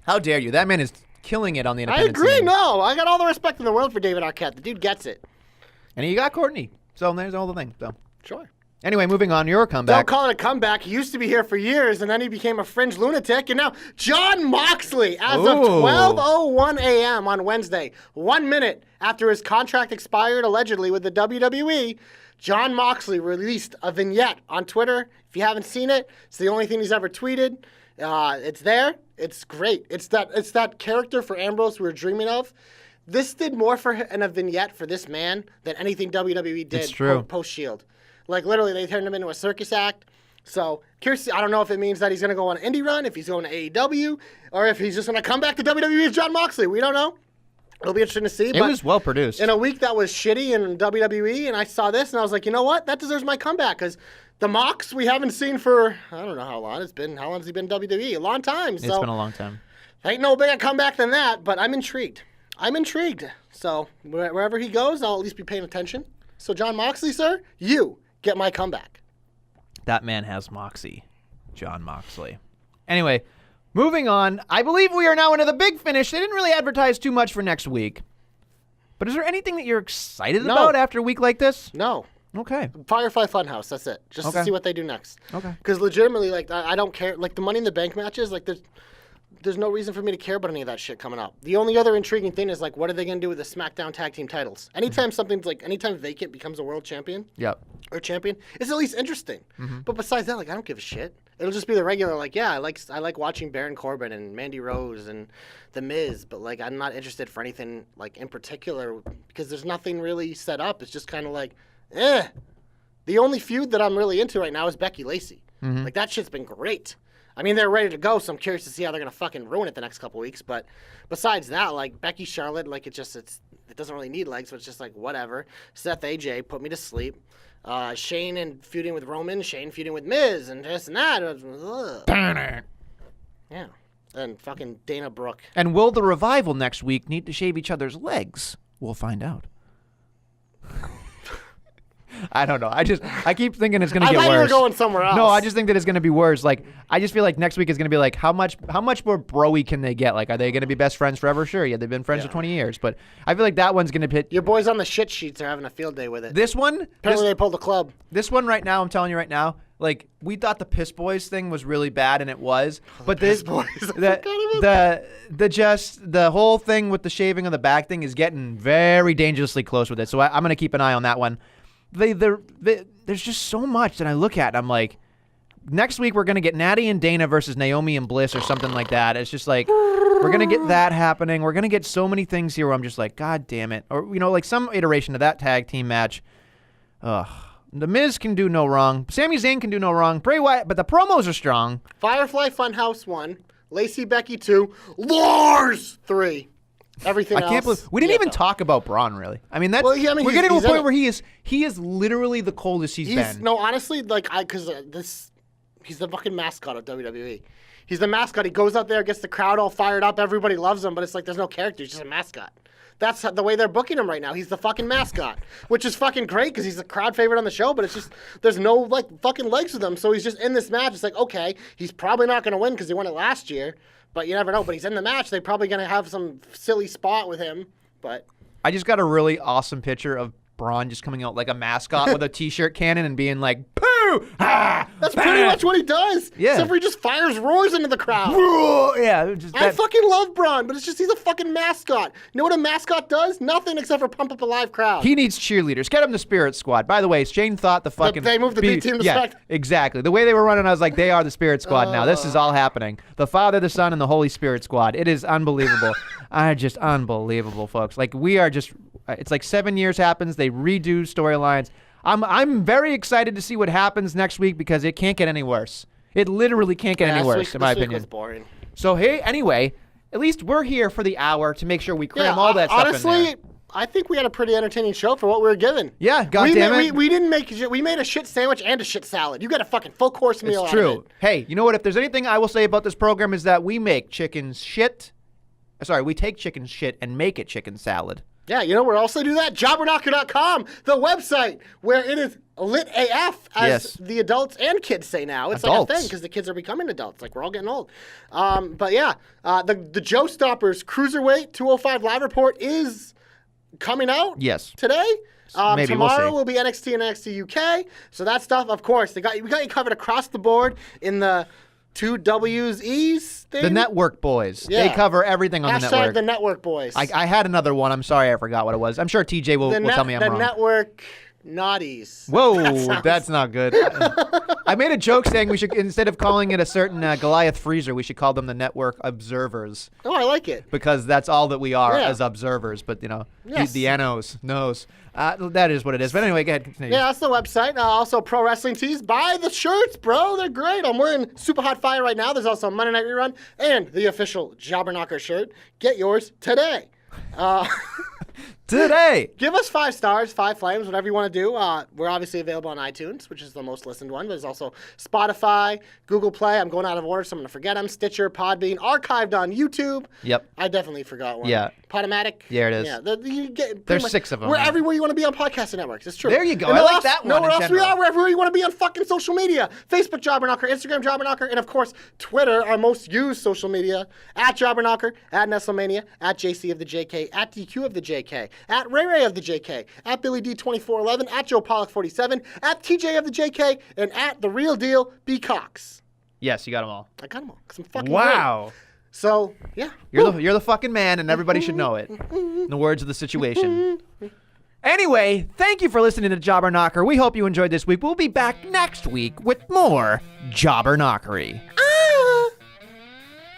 How dare you? That man is killing it on the I independent agree. scene. No, I got all the respect in the world for David Arquette. The dude gets it. And you got Courtney. So there's all the things. So Sure. anyway, moving on, your comeback. Don't call it a comeback. He used to be here for years, and then he became a fringe lunatic. And now Jon Moxley, as of Ooh. 12:01 a.m. on Wednesday, 1 minute after his contract expired allegedly with the WWE, Jon Moxley released a vignette on Twitter. If you haven't seen it, it's the only thing he's ever tweeted. It's there. It's great. It's that character for Ambrose we were dreaming of. This did more for in a vignette for this man than anything WWE did It's true. post Shield. Like literally, they turned him into a circus act. So curious. I don't know if it means that he's going to go on an indie run, if he's going to AEW, or if he's just going to come back to WWE as Jon Moxley. We don't know. It'll be interesting to see. It was well produced. In a week that was shitty in WWE, and I saw this, and I was like, you know what? That deserves my comeback, because the Mox we haven't seen for, I don't know how long it's been. How long has he been in WWE? A long time. It's been a long time. Ain't no bigger comeback than that, but I'm intrigued. So wherever he goes, I'll at least be paying attention. So John Moxley, sir, you get my comeback. That man has moxie. John Moxley. Anyway, moving on. I believe we are now into the big finish. They didn't really advertise too much for next week. But is there anything that you're excited about after a week like this? No. Okay. Firefly Funhouse, that's it. Just to see what they do next. Okay. Because legitimately, like, I don't care. Like, the Money in the Bank matches, like, there's no reason for me to care about any of that shit coming up. The only other intriguing thing is, like, what are they going to do with the SmackDown Tag Team titles? Anytime anytime Vacant becomes a world champion Yep. or champion, it's at least interesting. But besides that, like, I don't give a shit. It'll just be the regular, like, yeah, I like watching Baron Corbin and Mandy Rose and The Miz, but, like, I'm not interested for anything, like, in particular, because there's nothing really set up. It's just kind of like, The only feud that I'm really into right now is Becky Lacey. Like, that shit's been great. I mean, they're ready to go, so I'm curious to see how they're going to fucking ruin it the next couple weeks. But besides that, like, Becky Charlotte, like, it doesn't really need legs, so it's just like, whatever. Seth AJ put me to sleep. Shane and feuding with Roman, Shane feuding with Miz, and this and that. Yeah. And fucking Dana Brooke. And will the Revival next week need to shave each other's legs? We'll find out. I don't know. I keep thinking it's gonna get worse. I thought you were going somewhere else. No, I just think that it's gonna be worse. Like, I just feel like next week is gonna be like, how much more bro-y can they get? Like, are they gonna be best friends forever? Sure, yeah, they've been friends for 20 years, but I feel like that one's gonna hit. Your boys on the shit sheets are having a field day with it. This one, apparently they pulled the club. This one right now, I'm telling you right now, like, we thought the Piss Boys thing was really bad, and it was. But Piss Boys, the whole thing with the shaving of the back thing is getting very dangerously close with it. So I'm gonna keep an eye on that one. There's just so much that I look at, and I'm like, next week we're going to get Natty and Dana versus Naomi and Bliss or something like that. It's just like, we're going to get that happening. We're going to get so many things here where I'm just like, God damn it. Or, like some iteration of that tag team match. Ugh. The Miz can do no wrong. Sami Zayn can do no wrong. Bray Wyatt, but the promos are strong. Firefly Funhouse 1. Lacey Becky 2. Lars 3. Everything else. I can't believe we didn't even talk about Braun, really. I mean, we're getting to a point where he is literally the coldest he's been. No, honestly, like he's the fucking mascot of WWE. He's the mascot. He goes out there, gets the crowd all fired up. Everybody loves him, but it's like there's no character. He's just a mascot. That's the way they're booking him right now. He's the fucking mascot, which is fucking great because he's a crowd favorite on the show. But it's just there's no like fucking legs with him. So he's just in this match. It's like, okay, he's probably not going to win because he won it last year. But you never know. But he's in the match. They're probably going to have some silly spot with him. But I just got a really awesome picture of Braun just coming out like a mascot with a T-shirt cannon and being like, "Poo! Ah, that's pretty much what he does. Yeah. Except for he just fires roars into the crowd. Yeah. I fucking love Braun, but it's just he's a fucking mascot. You know what a mascot does? Nothing except for pump up a live crowd. He needs cheerleaders. Get him the Spirit Squad. By the way, Shane thought the fucking... They moved the B team to Spectre. Exactly. The way they were running, I was like, they are the Spirit Squad now. This is all happening. The Father, the Son, and the Holy Spirit Squad. It is unbelievable. Just unbelievable, folks. Like, we are just... It's like 7 years happens. They redo storylines. I'm very excited to see what happens next week because it can't get any worse. It literally can't get any worse, in my opinion. This week was boring. So, hey, anyway, at least we're here for the hour to make sure we cram all that stuff in there. Honestly, I think we had a pretty entertaining show for what we were given. Yeah, goddammit. We made a shit sandwich and a shit salad. You got a fucking full course meal out of it. It's true. Hey, you know what? If there's anything I will say about this program is that we make chicken shit. Sorry, we take chicken shit and make it chicken salad. Yeah, you know where also do that? Jobberknocker.com, the website where it is lit AF, as the adults and kids say now. It's like a thing because the kids are becoming adults. Like, we're all getting old. But yeah, the Joe Stoppers Cruiserweight 205 live report is coming out today. Maybe tomorrow we'll will be NXT and NXT UK. So that stuff, of course, we got you covered across the board in the 2 W's E's thing. The Network Boys. Yeah. They cover everything on the network. The Network Boys. I had another one. I'm sorry I forgot what it was. I'm sure TJ will tell me I'm wrong. The Network Naughties. Whoa, that's not good. I made a joke saying we should, instead of calling it a certain Goliath Freezer, we should call them the Network Observers. Oh, I like it. Because that's all that we are as observers. But, you know, the NOs knows. That is what it is. But anyway, go ahead. Continue. Yeah, that's the website. Also, Pro Wrestling Tees. Buy the shirts, bro. They're great. I'm wearing Super Hot Fire right now. There's also a Monday Night Rerun and the official Jobberknocker shirt. Get yours today. Today. Give us 5 stars, 5 flames, whatever you want to do. We're obviously available on iTunes, which is the most listened one. But there's also Spotify, Google Play. I'm going out of order, so I'm going to forget them. Stitcher, Podbean, archived on YouTube. Yep. I definitely forgot one. Yeah. Podomatic. There it is. Yeah. You get There's 6 of them. We're everywhere you want to be on podcasting networks. It's true. There you go. And I like else, that one Nowhere in else we general. are. We're everywhere you want to be on fucking social media. Facebook Jobberknocker, Instagram Jobberknocker, and of course Twitter, our most used social media. At Jobberknocker, at Nestlemania, at JC of the JK, at DQ of the JK, at Ray Ray of the JK, at Billy D2411, at Joe Pollock 47, at TJ of the JK, and at The Real Deal B Cox. Yes, you got them all. I got them all because I'm fucking Wow. great. So, yeah. You're the fucking man, and everybody should know it. In the words of the situation. Anyway, thank you for listening to Jobber Knocker. We hope you enjoyed this week. We'll be back next week with more Jobber Knockery.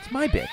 It's my bit.